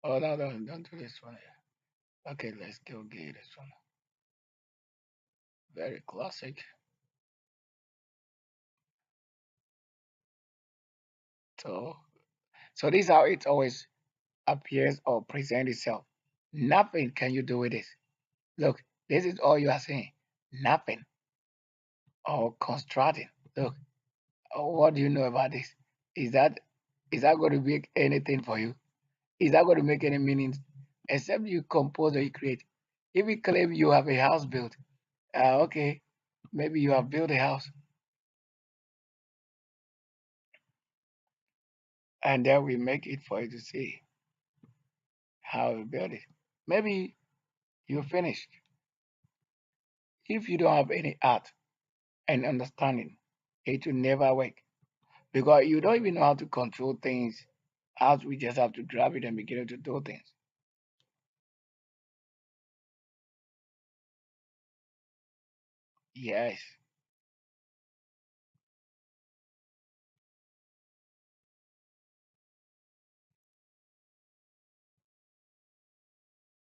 Oh, no, don't do this one. Okay, let's go get this one. Very classic. So, so this is how it always appears or presents itself. Nothing can you do with this. Look, this is all you are saying. Nothing or constructing. Look, what do you know about this? Is that is that going to make anything for you? Is that going to make any meaning? Except you compose or you create. If you claim you have a house built, okay, maybe you have built a house and then we make it for you to see how you built it. Maybe you finished. If you don't have any art and understanding, it will never work because you don't even know how to control things. As we just have to grab it and begin to do things. Yes,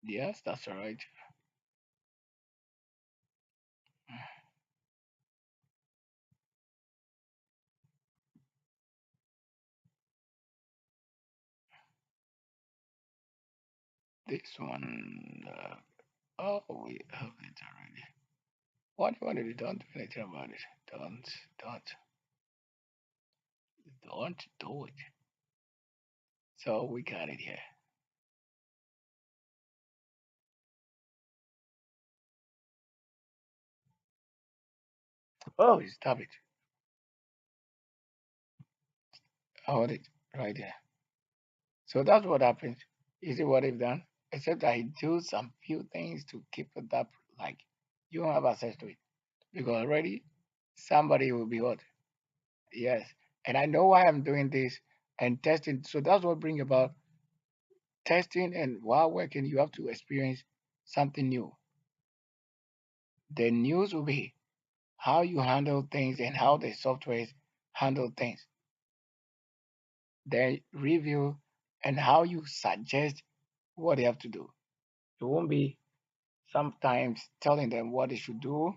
yes, that's all right. This one, oh, we have it already. What you want to do? Don't do anything about it. Don't, don't, don't do it. So we got it here. Oh, stop it. Hold it right there. So that's what happens. You see what they've done? Except I do some few things to keep it up. Like you don't have access to it because already somebody will be what? Yes. And I know why I'm doing this and testing. So that's what bring about testing. And while working, you have to experience something new. The news will be how you handle things and how the softwares handle things. Then review and how you suggest what they have to do. It won't be sometimes telling them what they should do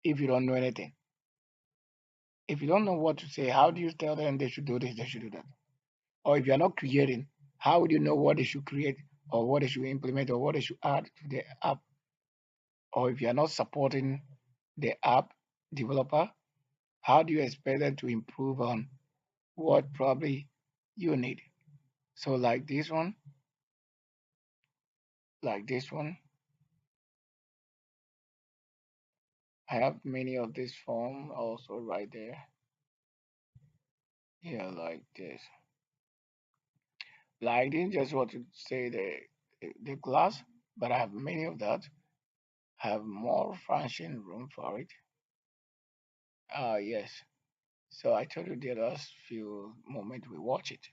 if you don't know anything. If you don't know what to say, how do you tell them they should do this, they should do that? Or if you're not creating, how would you know what they should create or what they should implement or what they should add to the app? Or if you're not supporting the app developer, how do you expect them to improve on what probably you need? So like this one, I have many of this form also right there. Yeah, like this. Like I didn't just want to say the class, but I have many of that. Have more function room for it. Yes. So I told you the last few moments we watch it,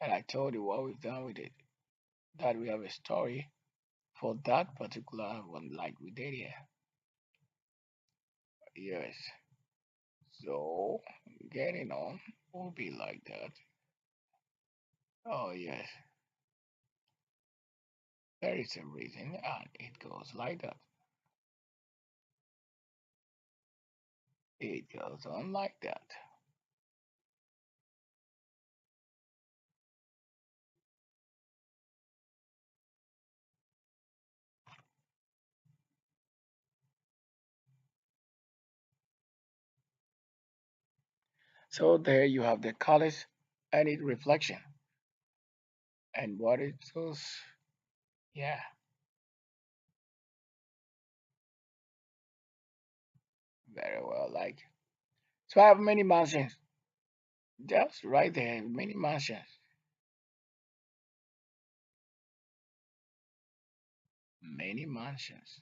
and I told you what we've done with it. That we have a story for that particular one, like we did here. Yes. So getting on will be like that. Oh yes, there is a reason, and it goes like that. It goes on like that. So there you have the colors and its reflection, and what it shows. Yeah, very well. Like so, I have many mansions. Just right there, many mansions, many mansions,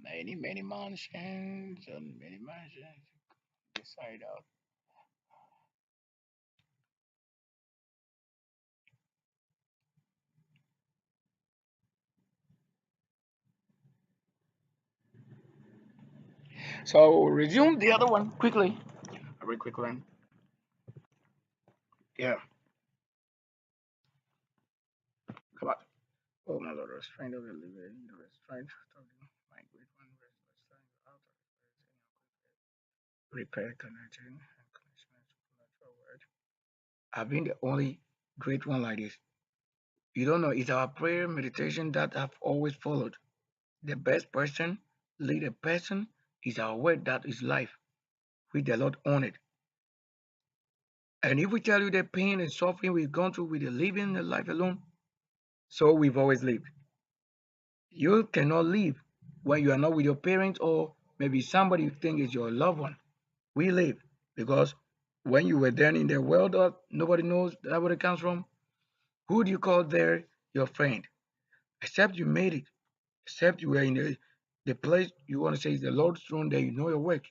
many mansions, and many mansions. Beside out. So resume the other one quickly. A very quick one. Yeah, come on. Oh my Lord, restraint of the living, the restraint of the my great one, restraint out of repair, connection, and connection and supernatural word. I've been the only great one like this. You don't know, it's our prayer meditation that I've always followed. The best person, lead a person, is our word that is life. We the Lord own it. And if we tell you the pain and suffering we've gone through with the living the life alone, so we've always lived. You cannot live when you are not with your parents or maybe somebody you think is your loved one. We live because when you were then in the world that nobody knows that where it comes from, who do you call there your friend? Except you made it, except you were in the The place you want to say is the Lord's throne, there you know your work.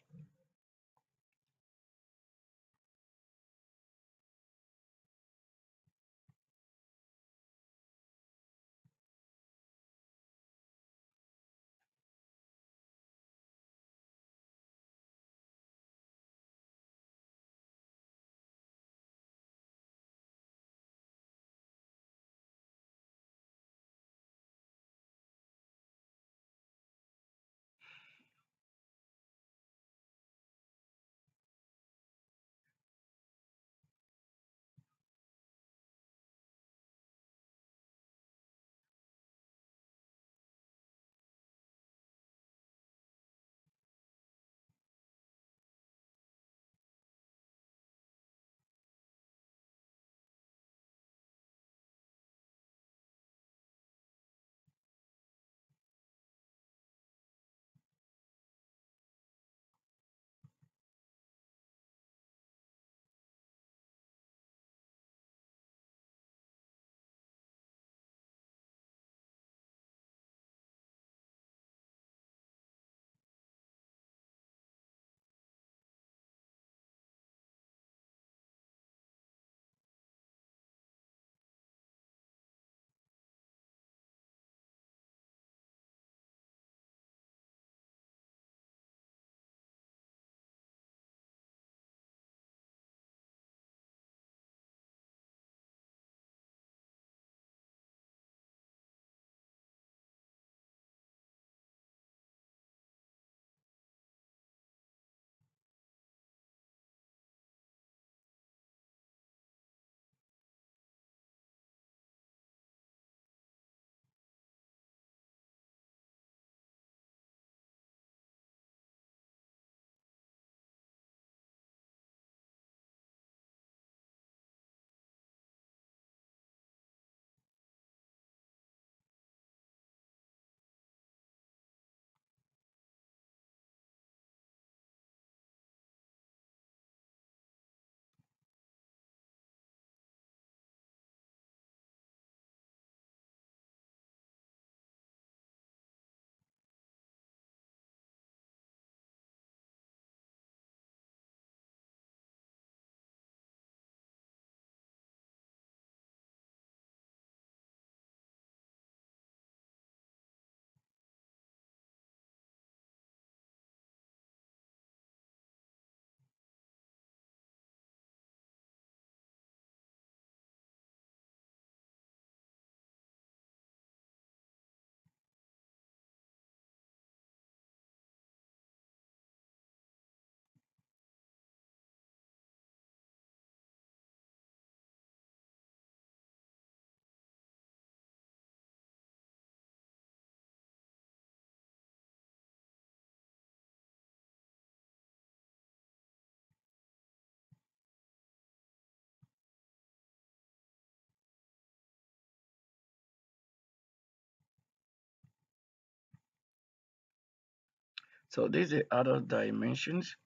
So these are other dimensions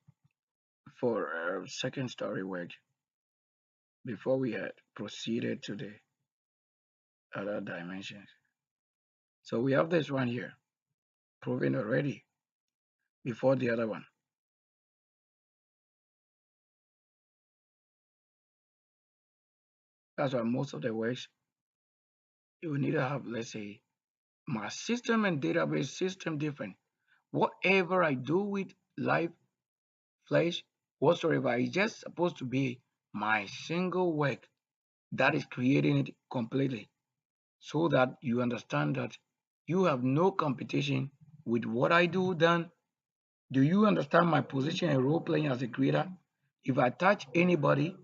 for second story work before we had proceeded to the other dimensions. So we have this one here, proven already before the other one. That's why most of the works you will need to have, let's say, my system and database system different. Whatever I do with live flesh, whatsoever, is just supposed to be my single work that is creating it completely so that you understand that you have no competition with what I do then. Do you understand my position and role playing as a creator? If I touch anybody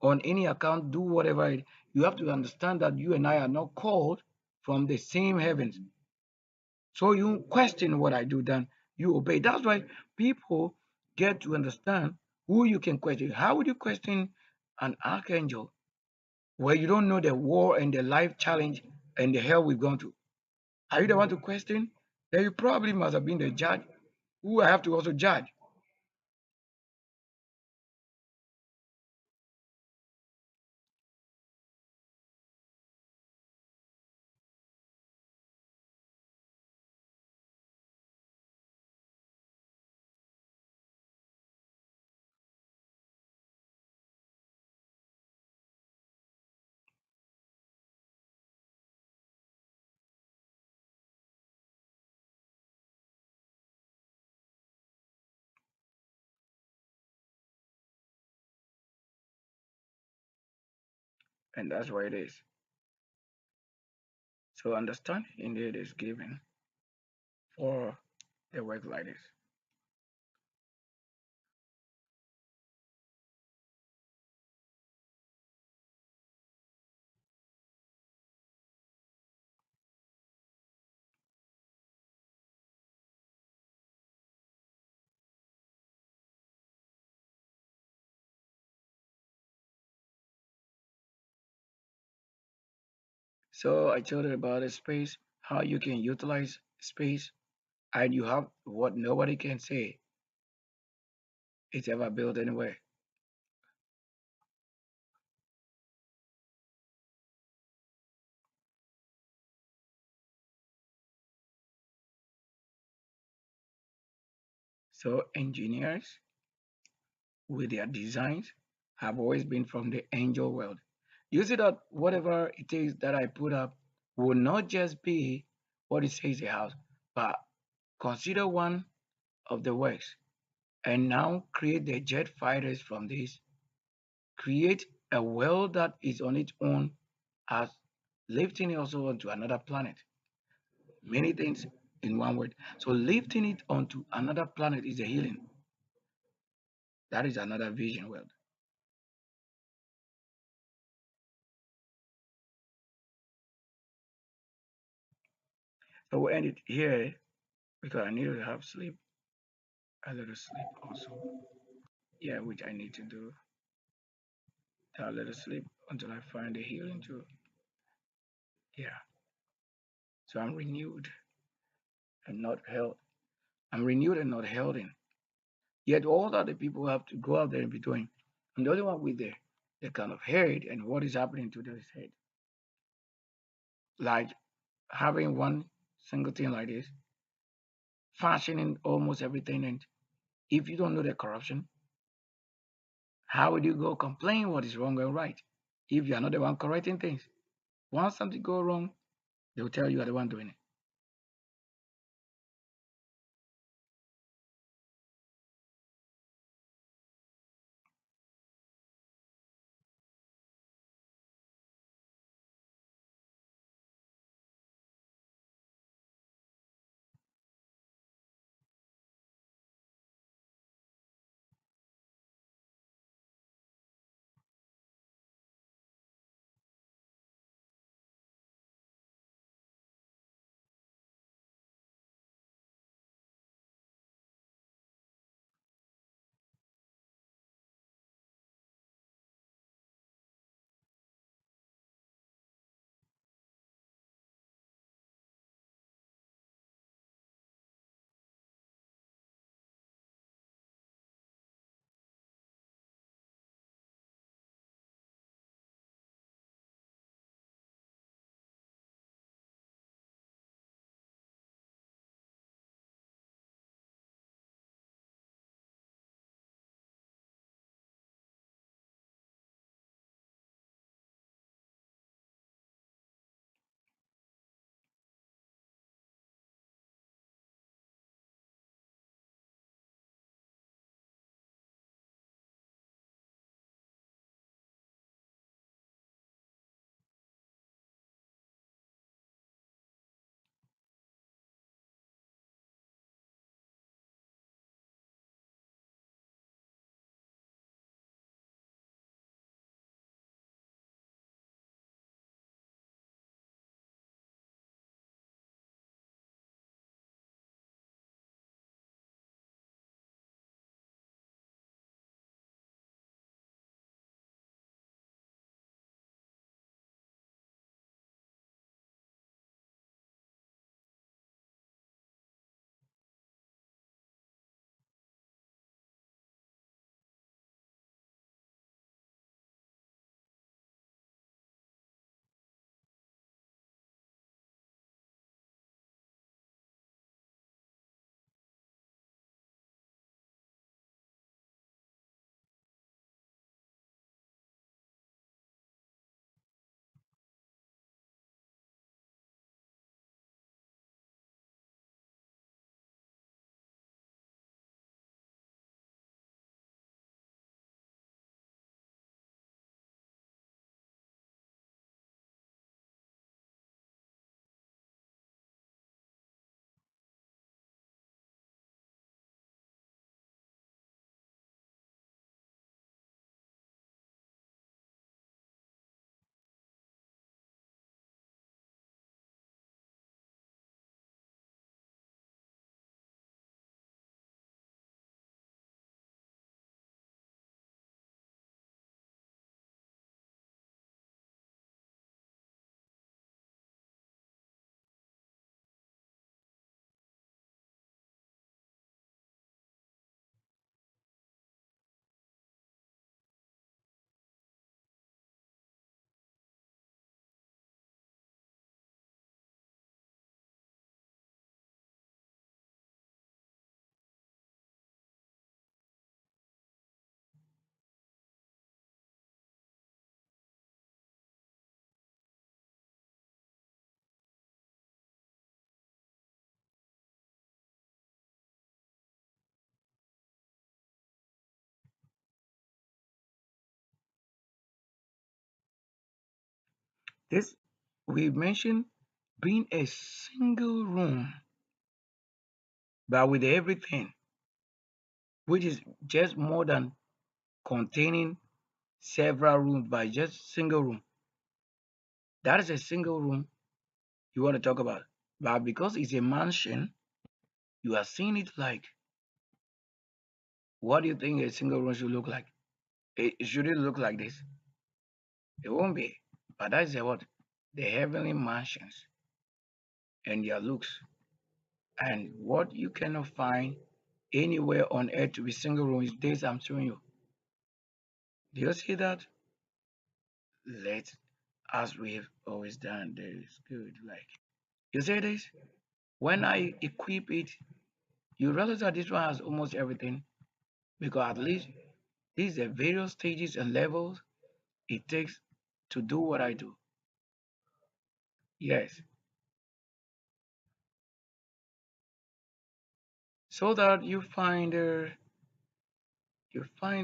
on any account, do whatever, you have to understand that you and I are not called from the same heavens. So you question what I do, then you obey. That's why people get to understand who you can question. How would you question an archangel where you don't know the war and the life challenge and the hell we've gone through? Are you the one to question? Then you probably must have been the judge who I have to also judge. And that's what it is. So understanding indeed is given for the work like this. So I told you about the space, how you can utilize space, and you have what nobody can say it's ever built anywhere. So engineers with their designs have always been from the angel world. You see that whatever it is that I put up will not just be what it says a house, but consider one of the works and now create the jet fighters from this, create a world that is on its own as lifting it also onto another planet. Many things in one word. So lifting it onto another planet is a healing. That is another vision world. So we'll end it here because I need to have sleep, a little sleep also. Yeah, which I need to do. A little sleep until I find the healing too. Yeah. So I'm renewed and not held. I'm renewed and not held in. Yet all other people have to go out there and be doing. I'm the only one with the kind of head and what is happening to this head. Like having one single thing like this, fashioning almost everything. And if you don't know the corruption, how would you go complain what is wrong and right if you are not the one correcting things? Once something go wrong, they will tell you are the one doing it. This we mentioned being a single room, but with everything, which is just more than containing several rooms by just single room. That is a single room you want to talk about. But because it's a mansion, you are seeing it like, what do you think a single room should look like? Should it look like this? It won't be. But that's the what? The heavenly mansions and their looks. And what you cannot find anywhere on earth to be single room is this I'm showing you. Do you see that? Let as we've always done, there is good. Like you see this? When I equip it, you realize that this one has almost everything because at least these are various stages and levels it takes to do what I do. Yes. So that you find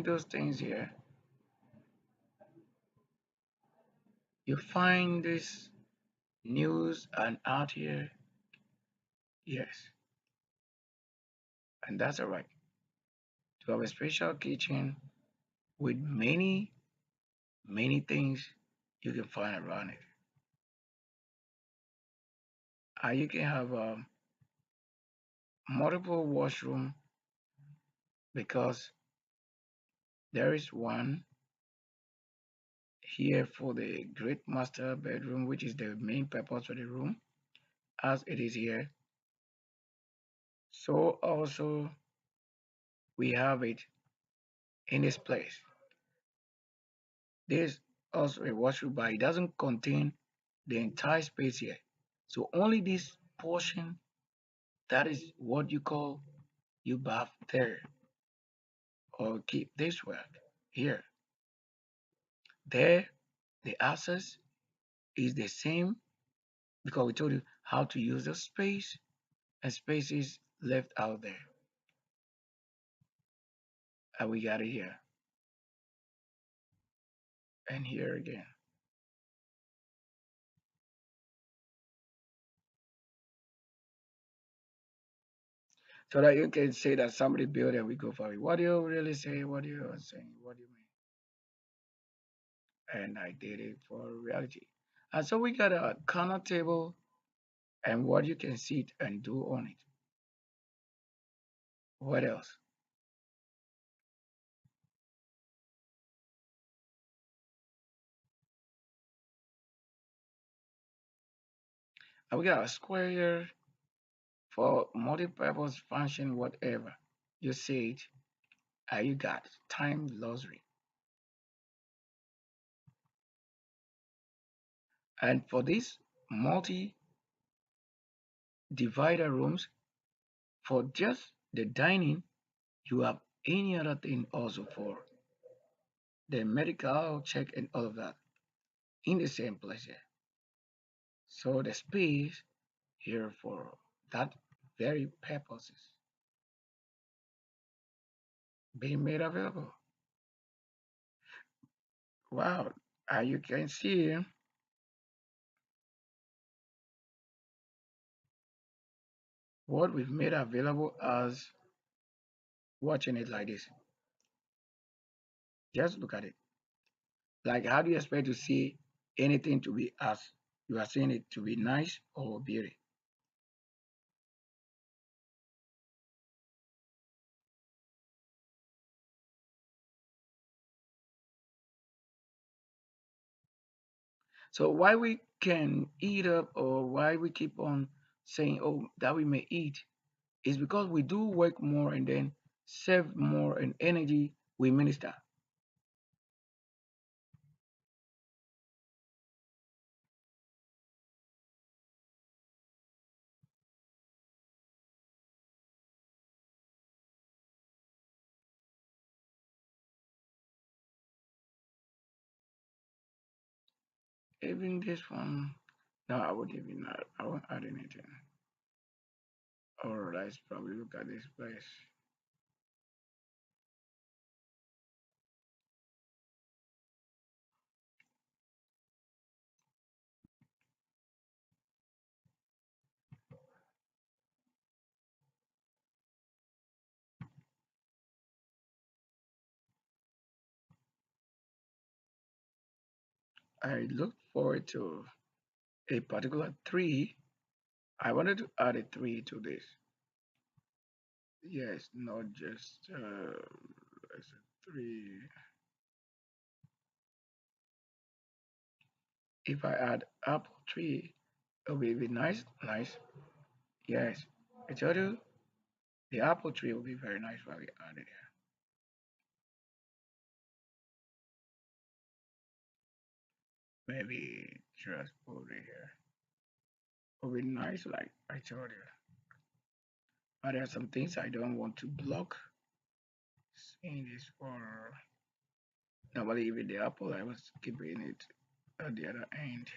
those things here. You find this news and art here. Yes. And that's all right. To have a special kitchen with many things you can find around it. And you can have multiple washroom because there is one here for the great master bedroom, which is the main purpose of the room, as it is here. So also we have it in this place. There's also a washroom, but it doesn't contain the entire space here. So only this portion, that is what you call you bath there, or keep this work here. There, the access is the same because we told you how to use the space and spaces left out there. And we got it here and here again. So that you can say that somebody built it, we go for it. What do you really say? What do you say? What do you mean? And I did it for reality. And so we got a corner table and what you can sit and do on it. What else? And we got a square here for multi-purpose function, whatever. You see it, and you got time luxury. And for these multi-divider rooms, for just the dining, you have any other thing also for the medical check and all of that in the same place here. So the space here for that very purposes being made available. Wow, you can see what we've made available as watching it like this. Just look at it. Like, how do you expect to see anything to be as you are seeing it to be nice or beauty? So why we can eat up or why we keep on saying, oh, that we may eat is because we do work more and then save more in energy we minister. Even this one, no, I would even not, I won't add anything. Or let's probably look at this place. I looked forward to a particular tree. I wanted to add a tree to this. Yes, not just as a tree. If I add apple tree, it'll be nice, nice. Yes, I told you the apple tree will be very nice while we add it here. Maybe just put it here. It'll be nice, like I told you. But there are some things I don't want to block. Seeing this for normally even the apple, I was keeping it at the other end.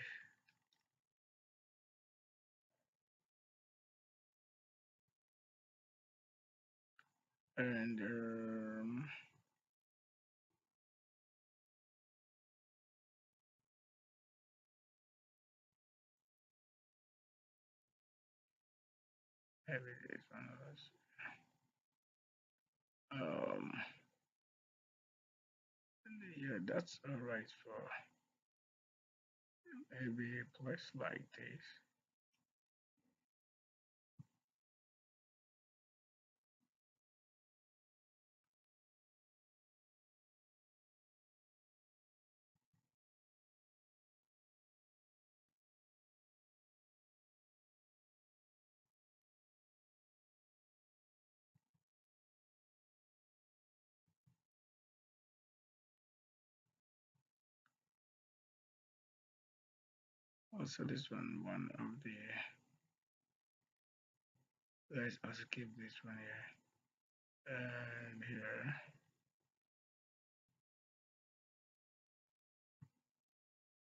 And maybe this one was um yeah, that's alright for maybe a place like this. Also this one of the let's also keep this one here and here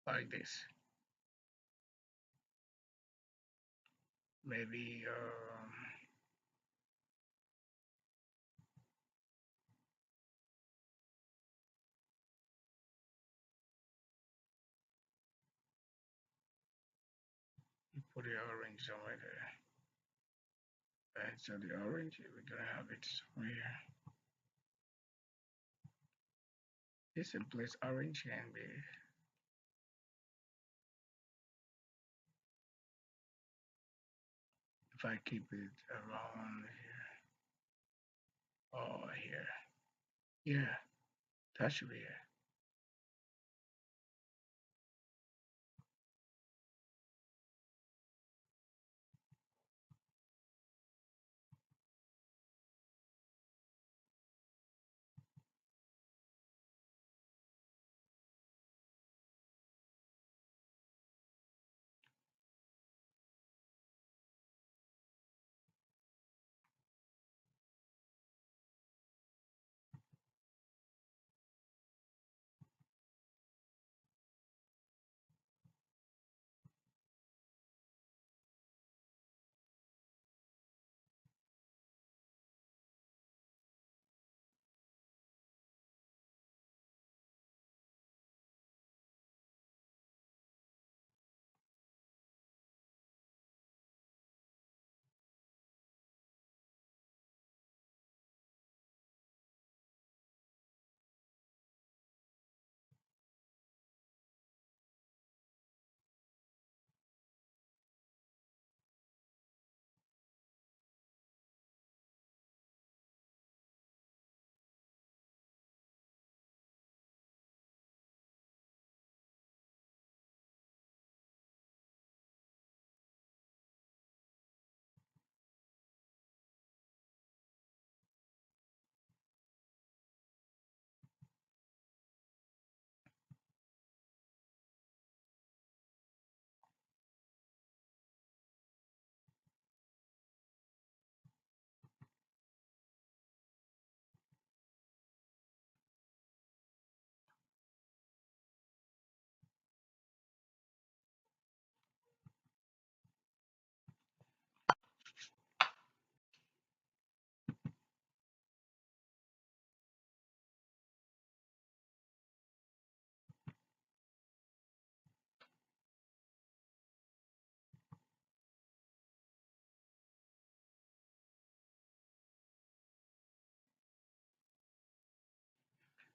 like this. Maybe you put the orange somewhere there. And so the orange we're gonna have it somewhere here. This in place orange can be if I keep it around here or here. Yeah, that should be it.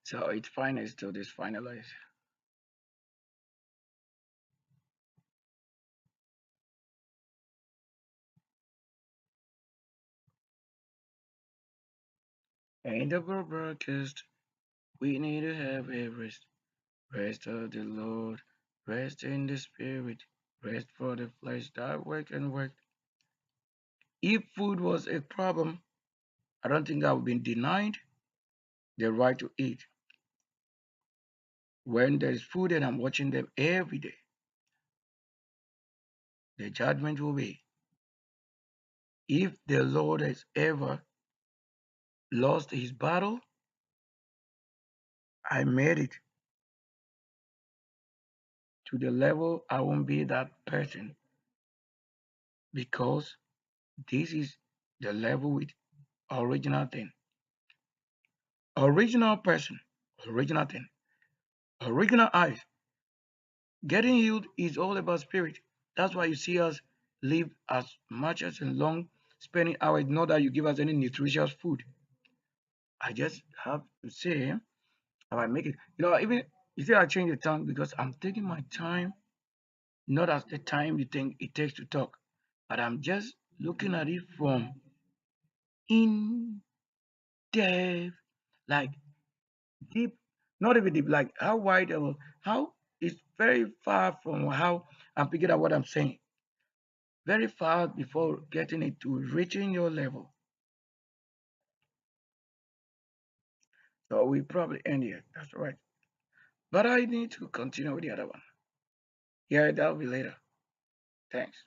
So it's fine, it's still this finalized. In the broadcast, we need to have a rest. Rest of the Lord, rest in the spirit, rest for the flesh that work and work. If food was a problem, I don't think I would be denied the right to eat. When there's food and I'm watching them every day, the judgment will be if the Lord has ever lost his battle, I made it to the level I won't be that person because this is the level with original thing, original person, original thing, original eyes. Getting healed is all about spirit. That's why you see us live as much as and long spending hours. Not that you give us any nutritious food. I just have to say, if I make it, even you see, I change the tongue because I'm taking my time, not as the time you think it takes to talk, but I'm just looking at it from in depth, like deep, not even deep, like how wide, how it's very far from how I'm picking up what I'm saying. Very far before getting it to reaching your level. So we probably end here. That's right. But I need to continue with the other one. Yeah, that'll be later. Thanks.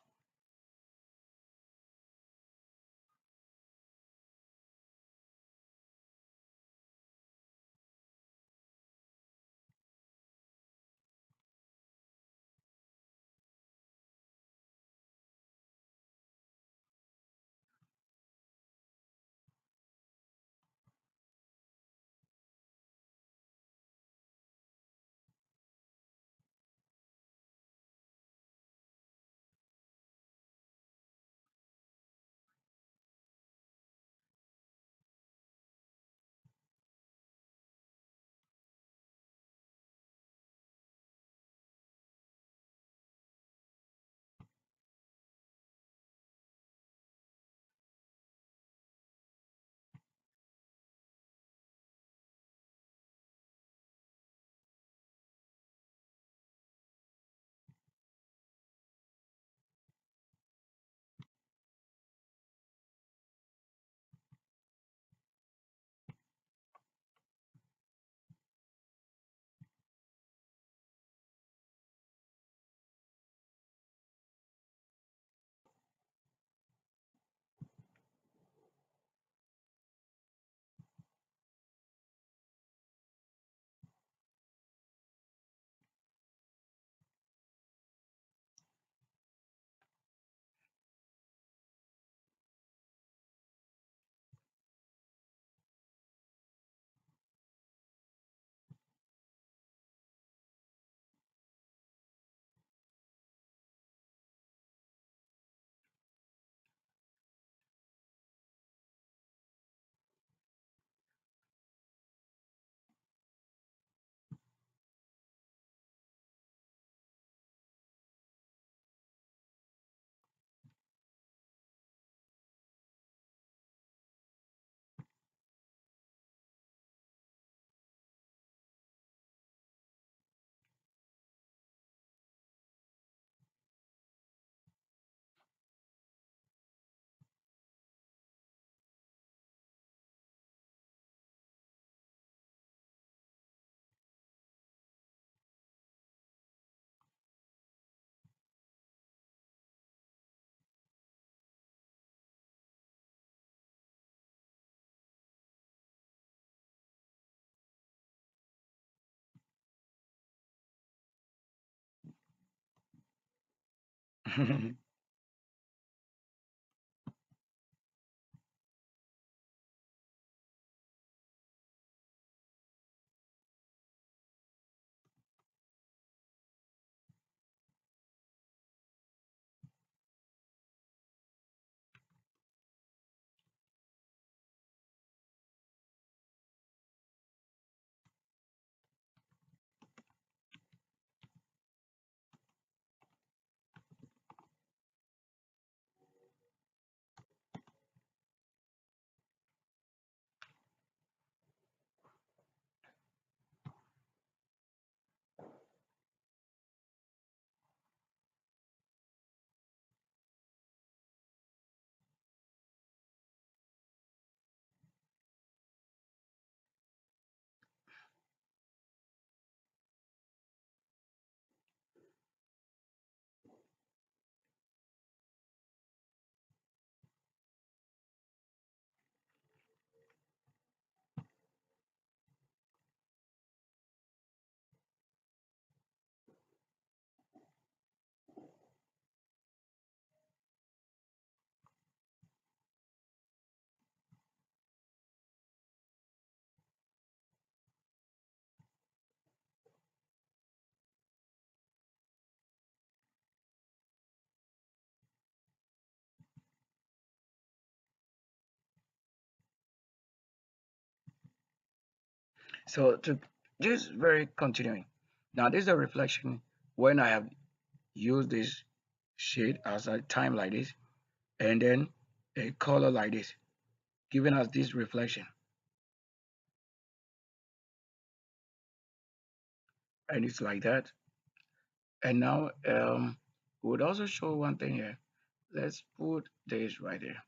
So to just very continuing. Now this is a reflection when I have used this shade as a time like this and then a color like this, giving us this reflection. And it's like that. And now we would also show one thing here. Let's put this right there.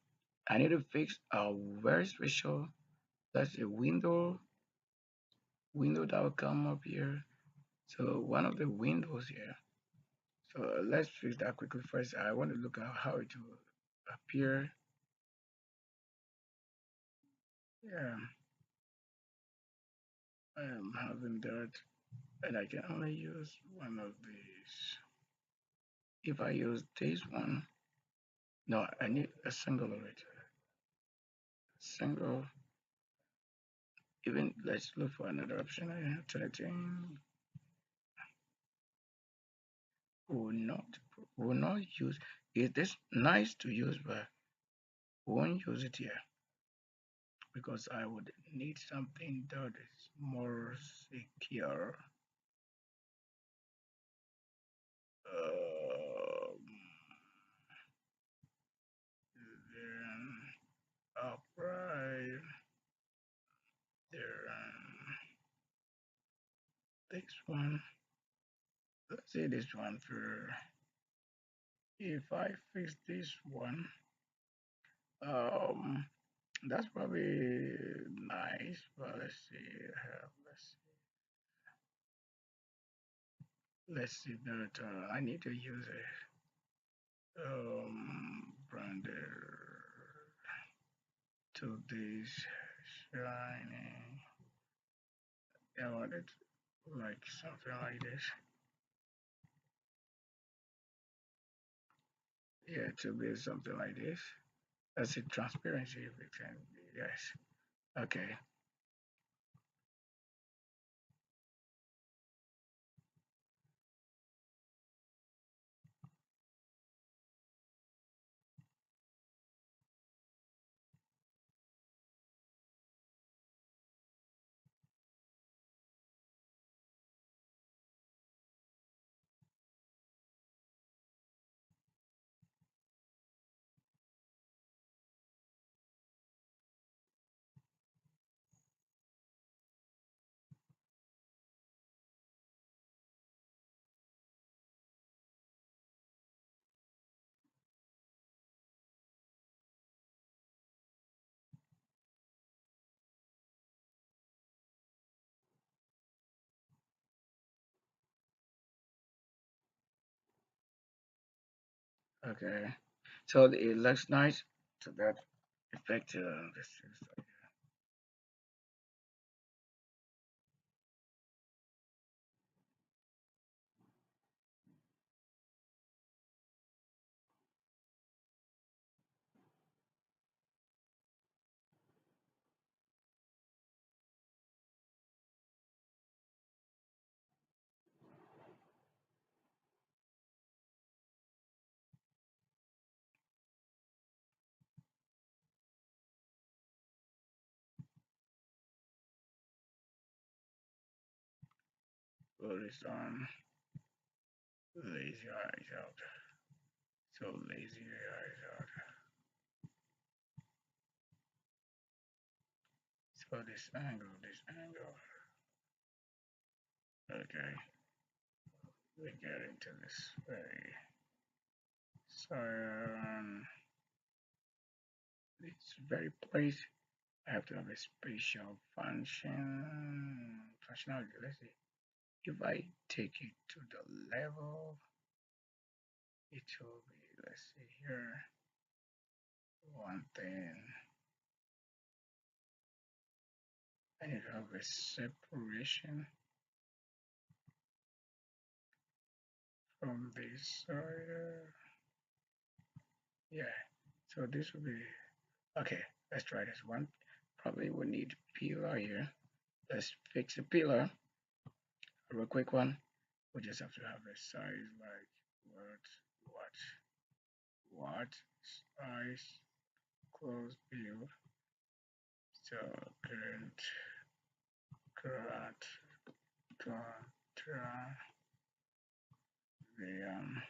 I need to fix a very special, that's a window that will come up here. So one of the windows here. So let's fix that quickly first. I want to look at how it will appear. Yeah, I am having that, and I can only use one of these. If I use this one, no, I need a single of it. Single. Even let's look for another option. I have 13. Will not will not use. It is nice to use, but won't use it here because I would need something that is more secure. Um, then upright. Then this one. Let's say this one for. If I fix this one, um, that's probably nice. But let's see. Let's see that I need to use a branded to this shining. I want it like something like this. Yeah, to be something like this. That's it, transparency if it can be. Yes. Okay. Okay. So it looks nice. So that effect, this is like put this on. Lazy eyes out. So lazy eyes out. So this angle, this angle. Okay. We get into this very. So it's very place. I have to have a spatial functionality. Let's see. If I take it to the level, it will be, let's see here, one thing. I need to have a separation from this side. Yeah, so this will be, okay, let's try this one. Probably will need pillar here. Let's fix the pillar. A real quick one. We just have to have a size like what, what size close build. So current Grat, tra, tra, Vian,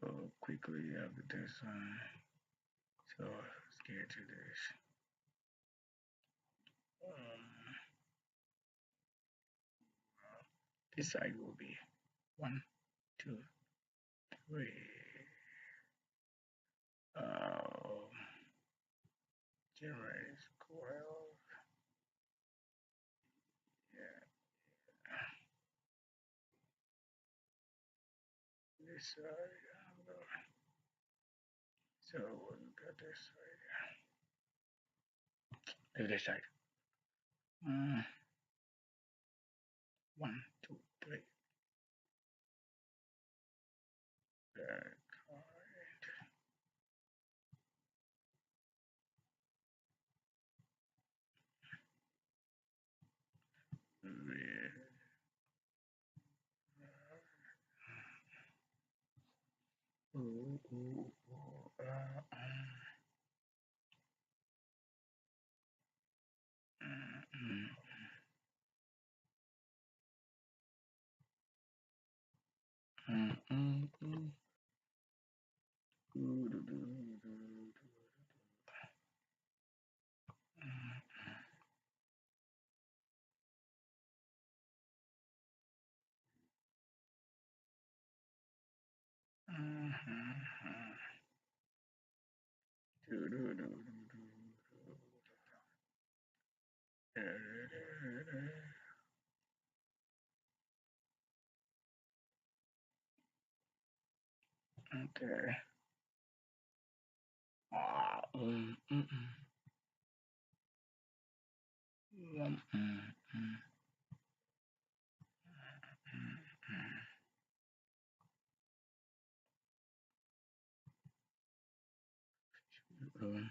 so quickly after this one. So let's get to this. Um, this side will be 1, 2, 3. Uh, generate square. Yeah, this side. So we'll get this side. This side. Mm, 1, 2, 3. Bekoe. Ooh, ooh, ooh, mm, mm. Ooh, doo, doo, doo, doo, doo, doo, doo, Okay. Mm.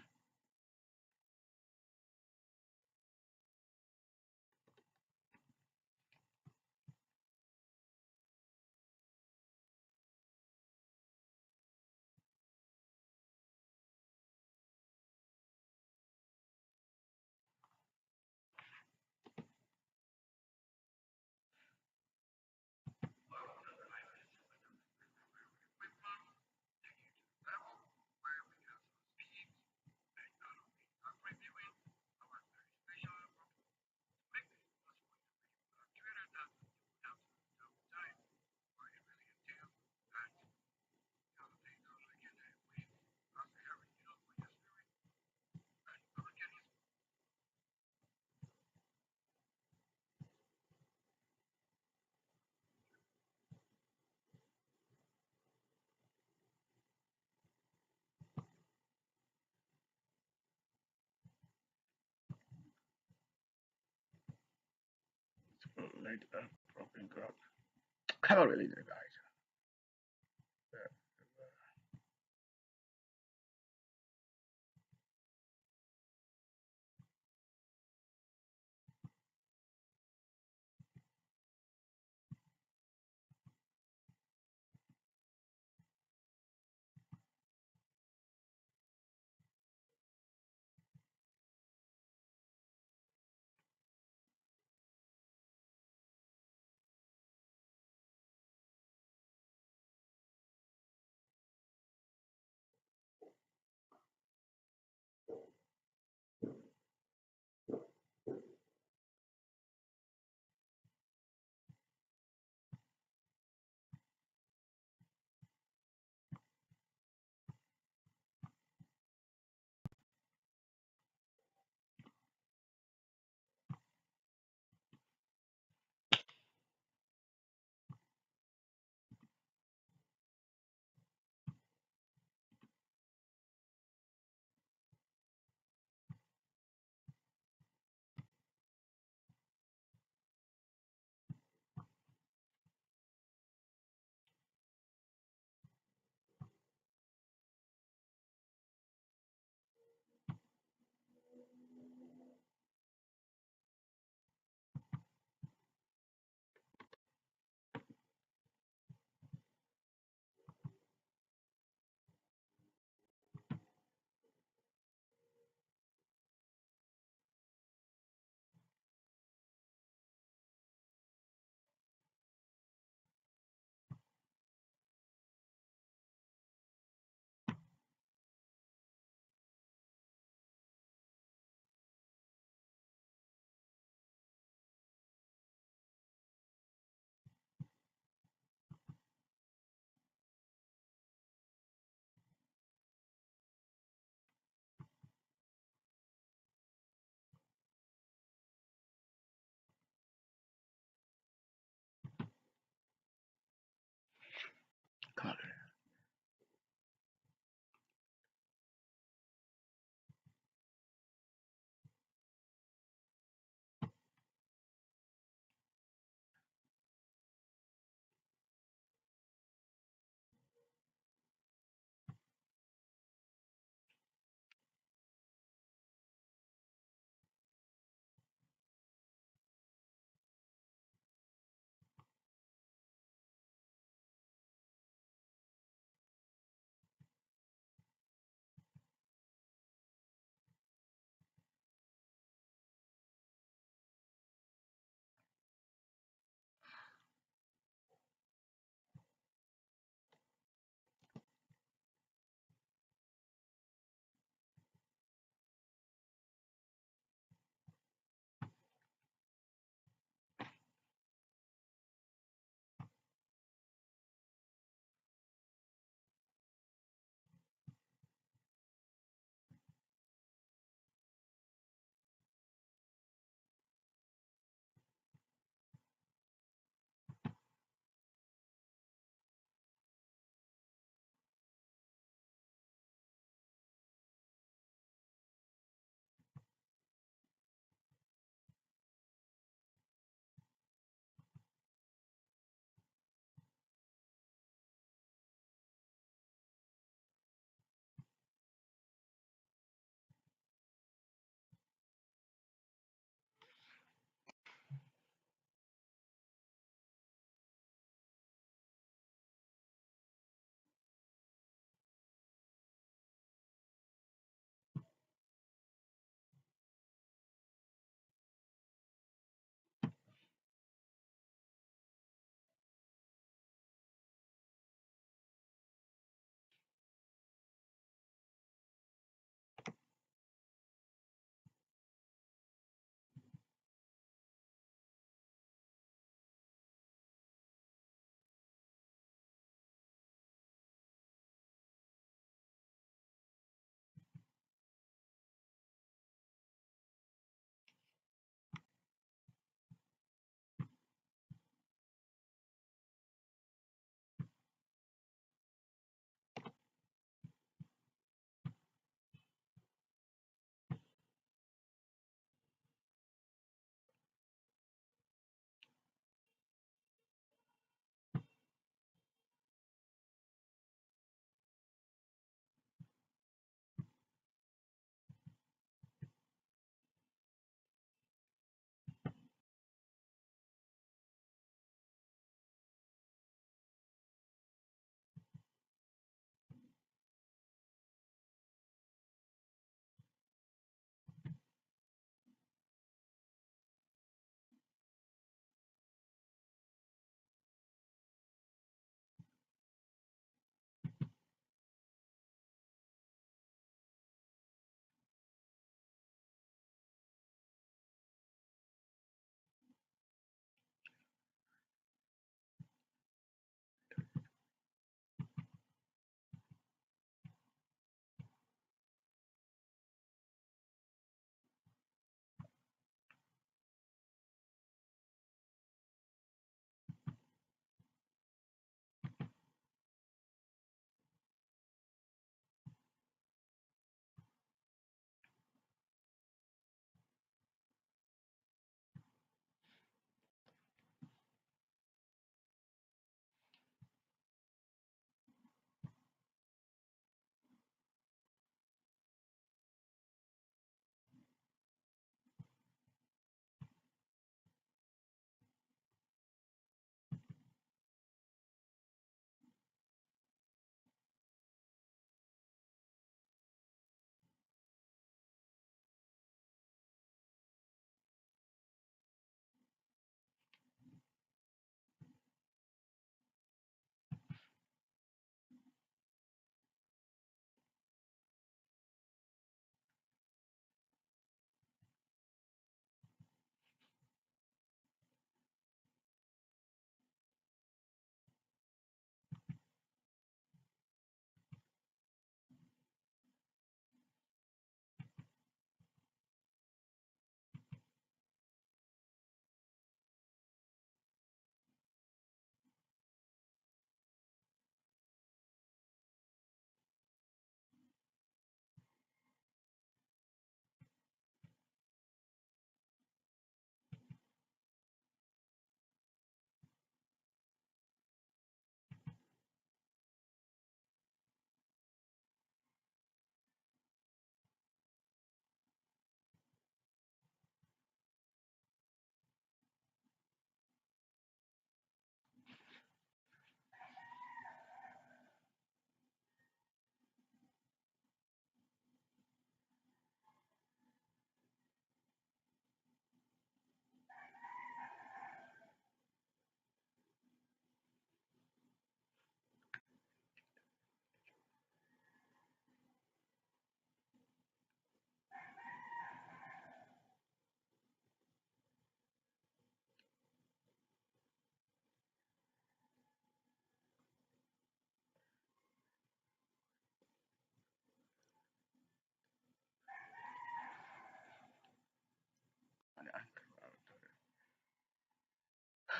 So let broken crop. Cannot really do, guys.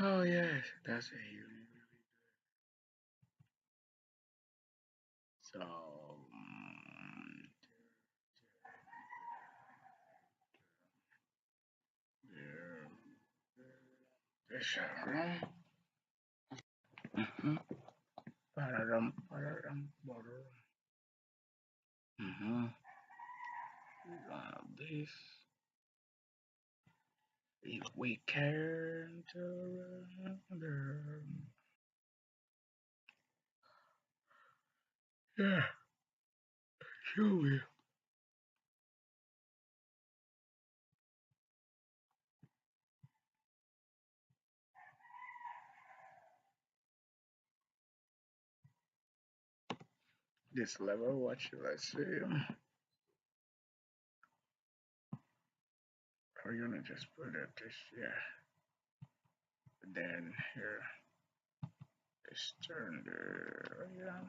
Oh yes, that's a really, really so. This mhm. Pararam, pararam, pararam. Mhm. This if we can surrender. Yeah, sure. This level, what should I say? We're gonna just put it this, yeah. Then here, this turn there, yeah.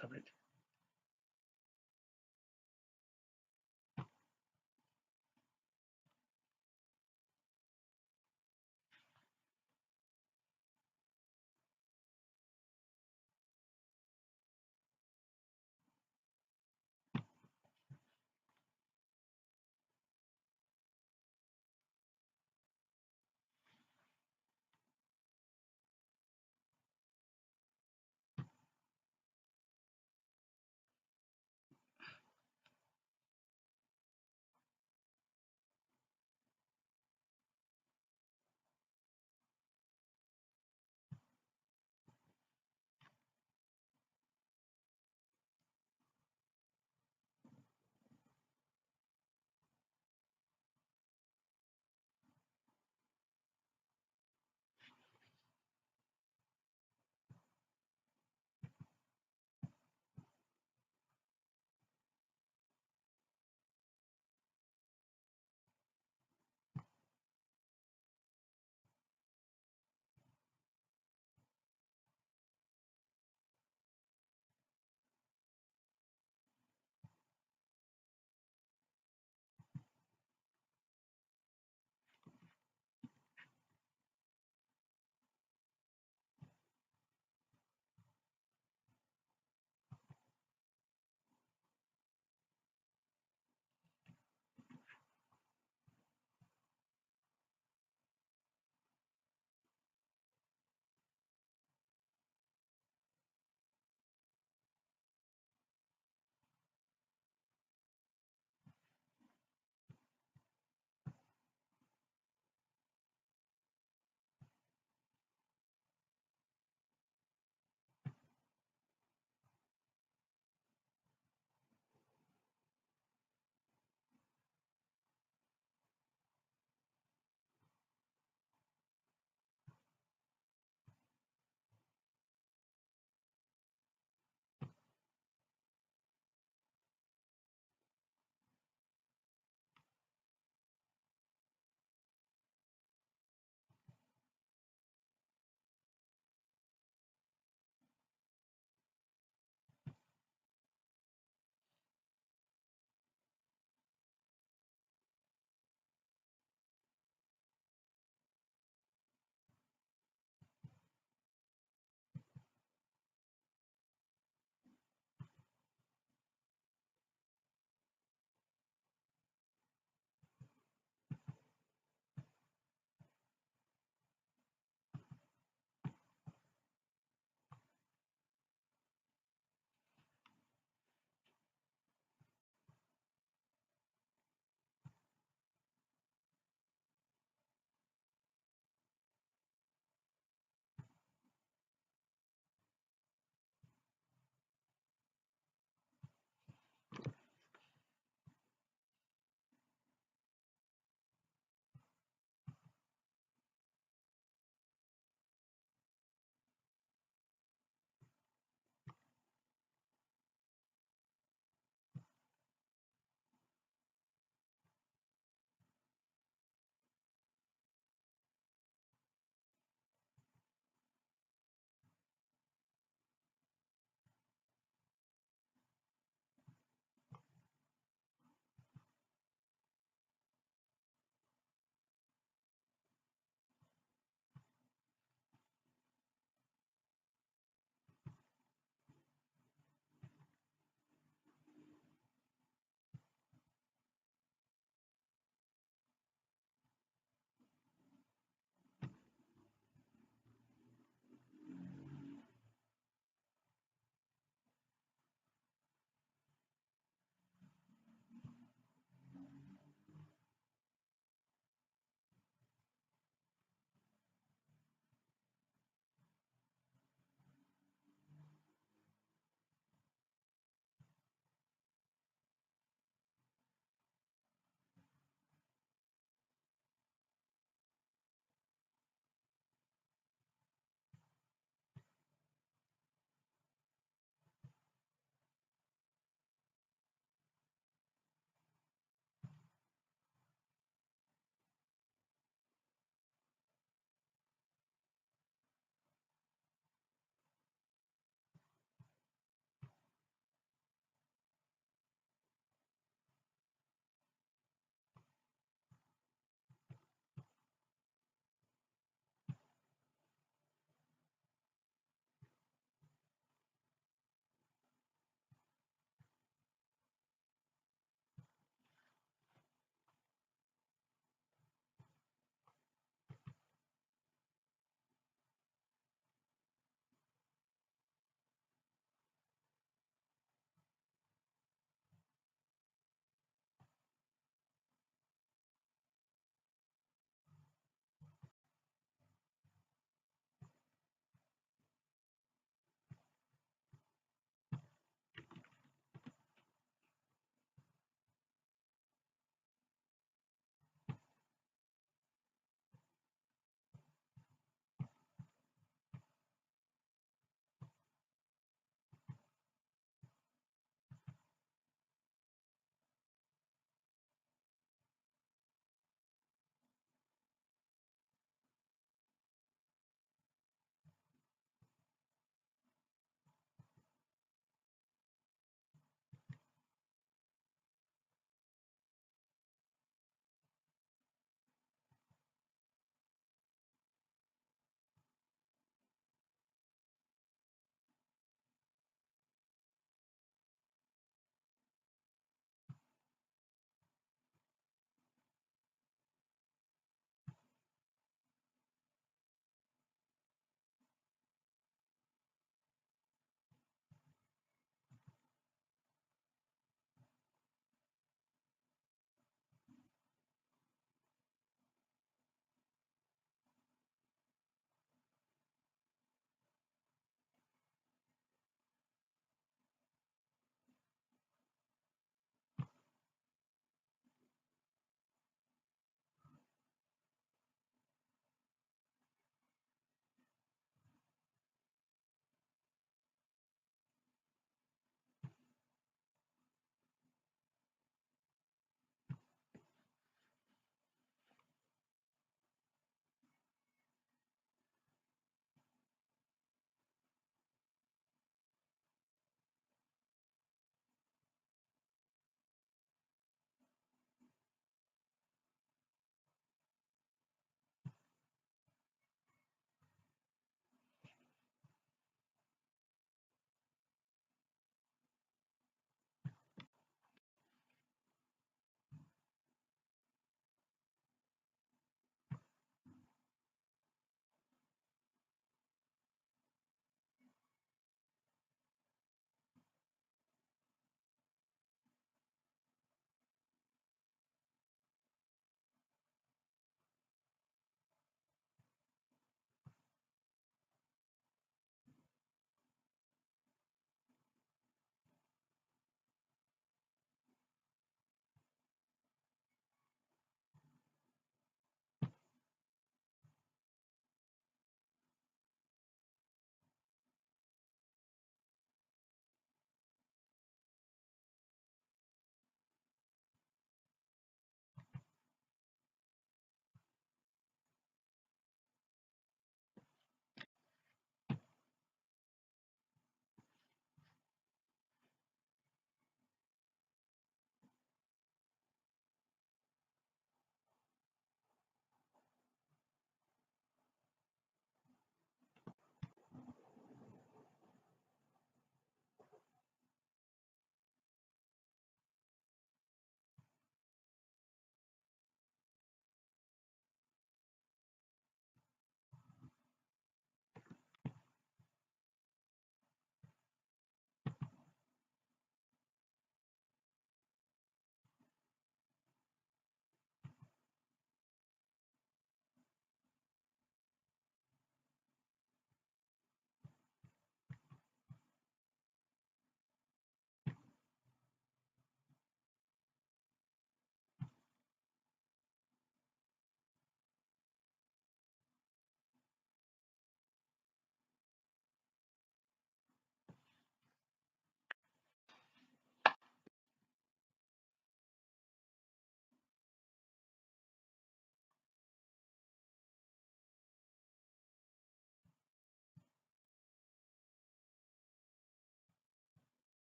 Stop it.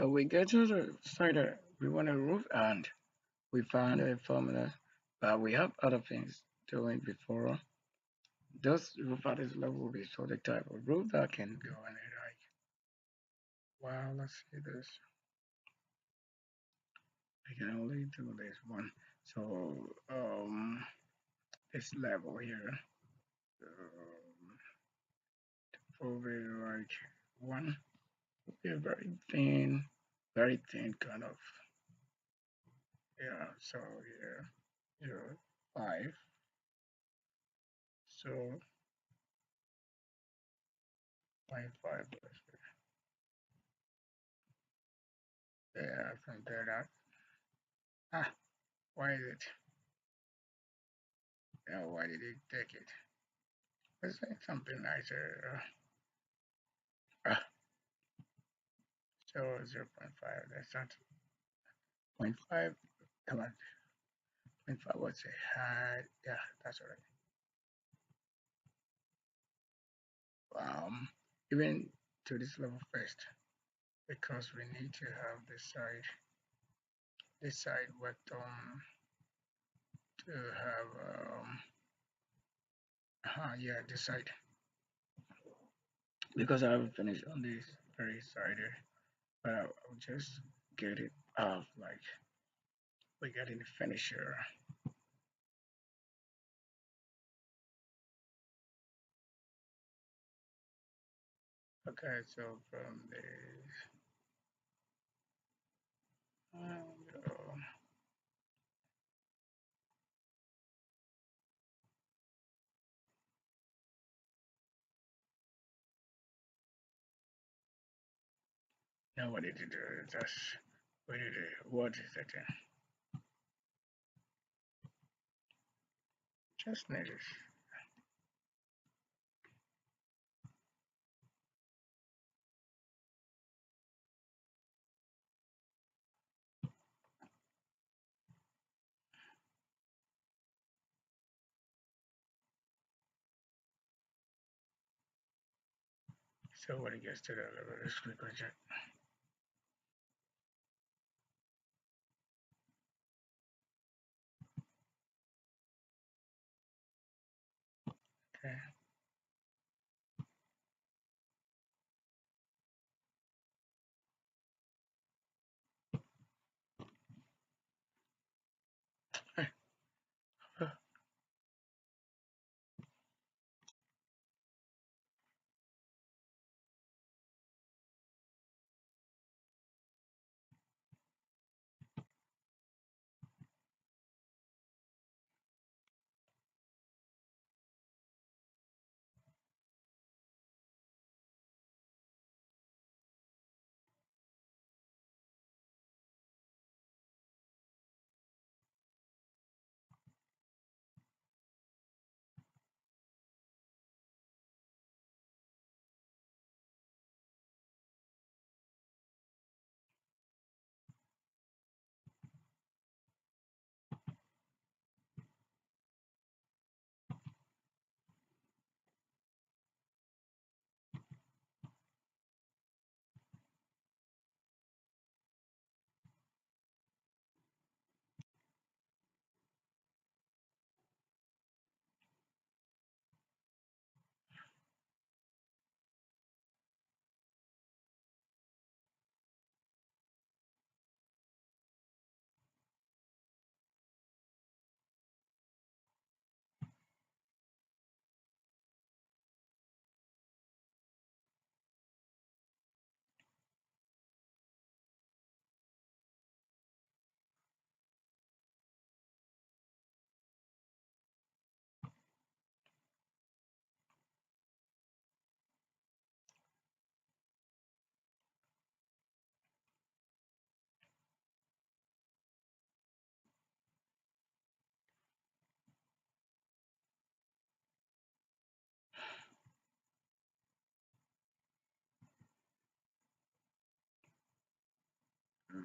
So we get to the side that we want a roof and we found a formula, but we have other things doing before. This roof at this level will be so the type of roof that can go in it like, wow, let's see this. I can only do this one. So this level here, probably like one, will be a very thin kind of, yeah. So here, zero, five. So 0.5. Yeah, from there that. Ah, why is it? Yeah, why did it take it? Let's say something nicer. Ah, so 0.5. That's not 0.5. Come on, 0.5. What's it? Yeah, that's all right. Even to this level first, because we need to have this side worked on to have yeah, this side, because I haven't finished on this very side here, but I'll just get it off like we're getting the finisher. Okay, so from this, uh, now what did you do? Just what did it? What is it? Just need it. So when it gets to that level, let's click on check. Okay.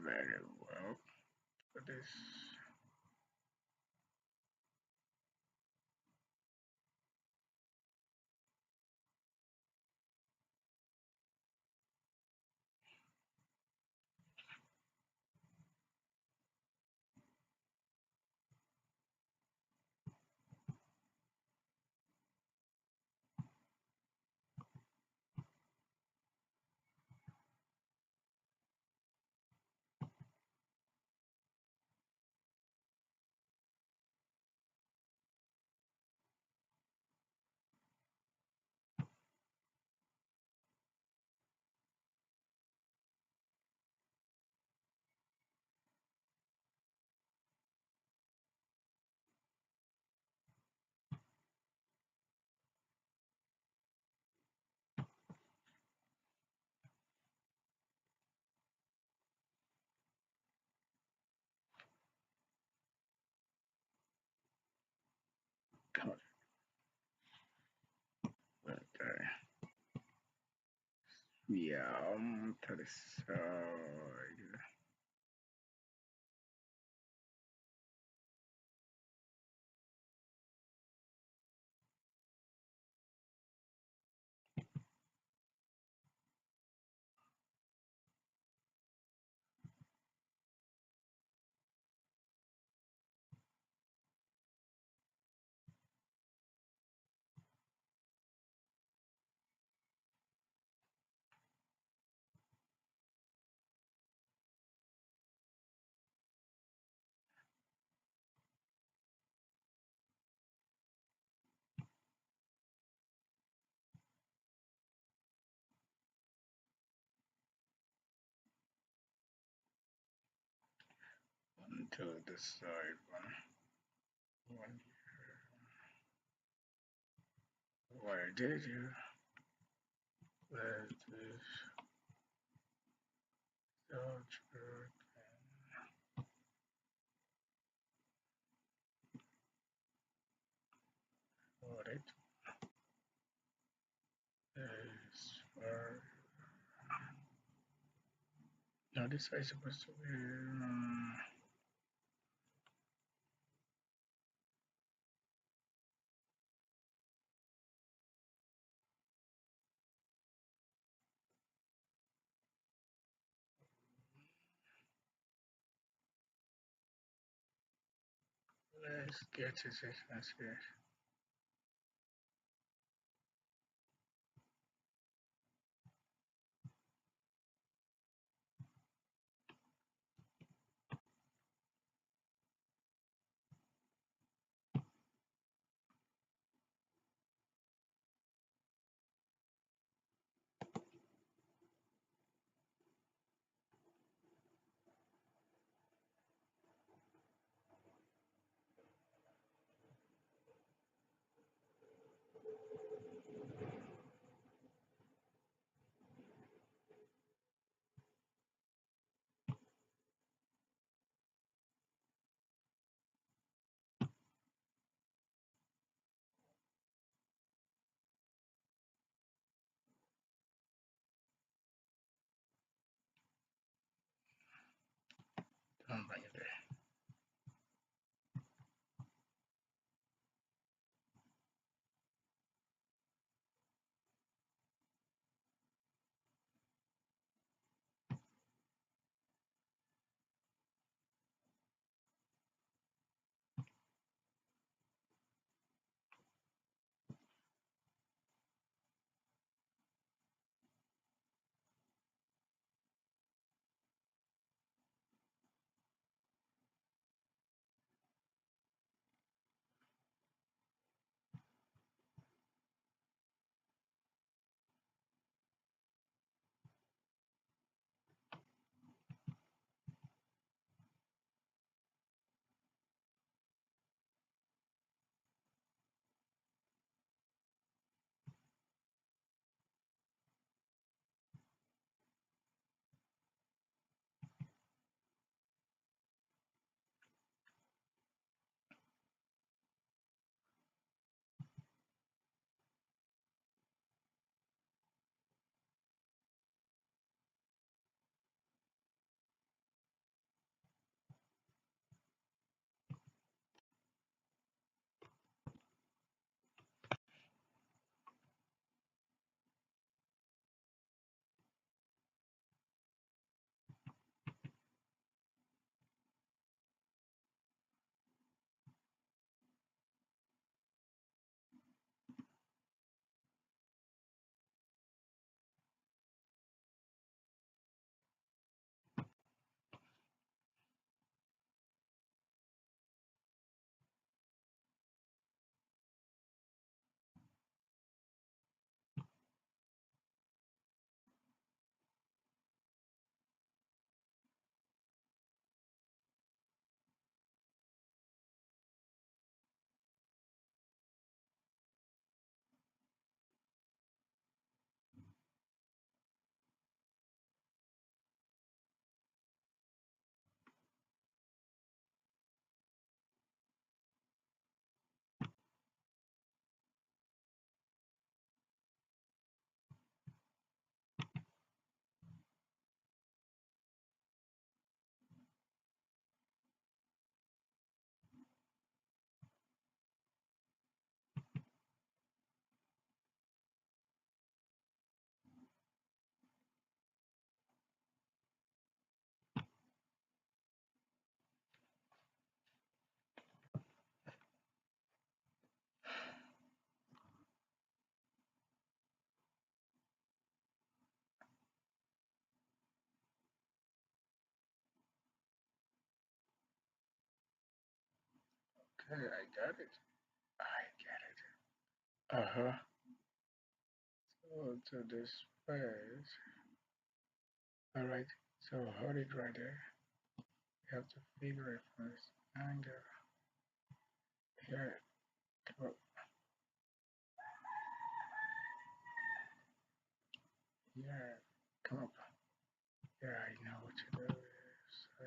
Very well. For this. God. Okay. Yeah, that is to the side one. Where did you? Where is George? What it is for? Now this is supposed to be. Let's get it. Let's get. Okay, I got it. I get it. Uh-huh. So to this space. Alright, so hold it right there. You have to figure it first. And here, come up. Yeah, come up. Yeah, I know what to do. So,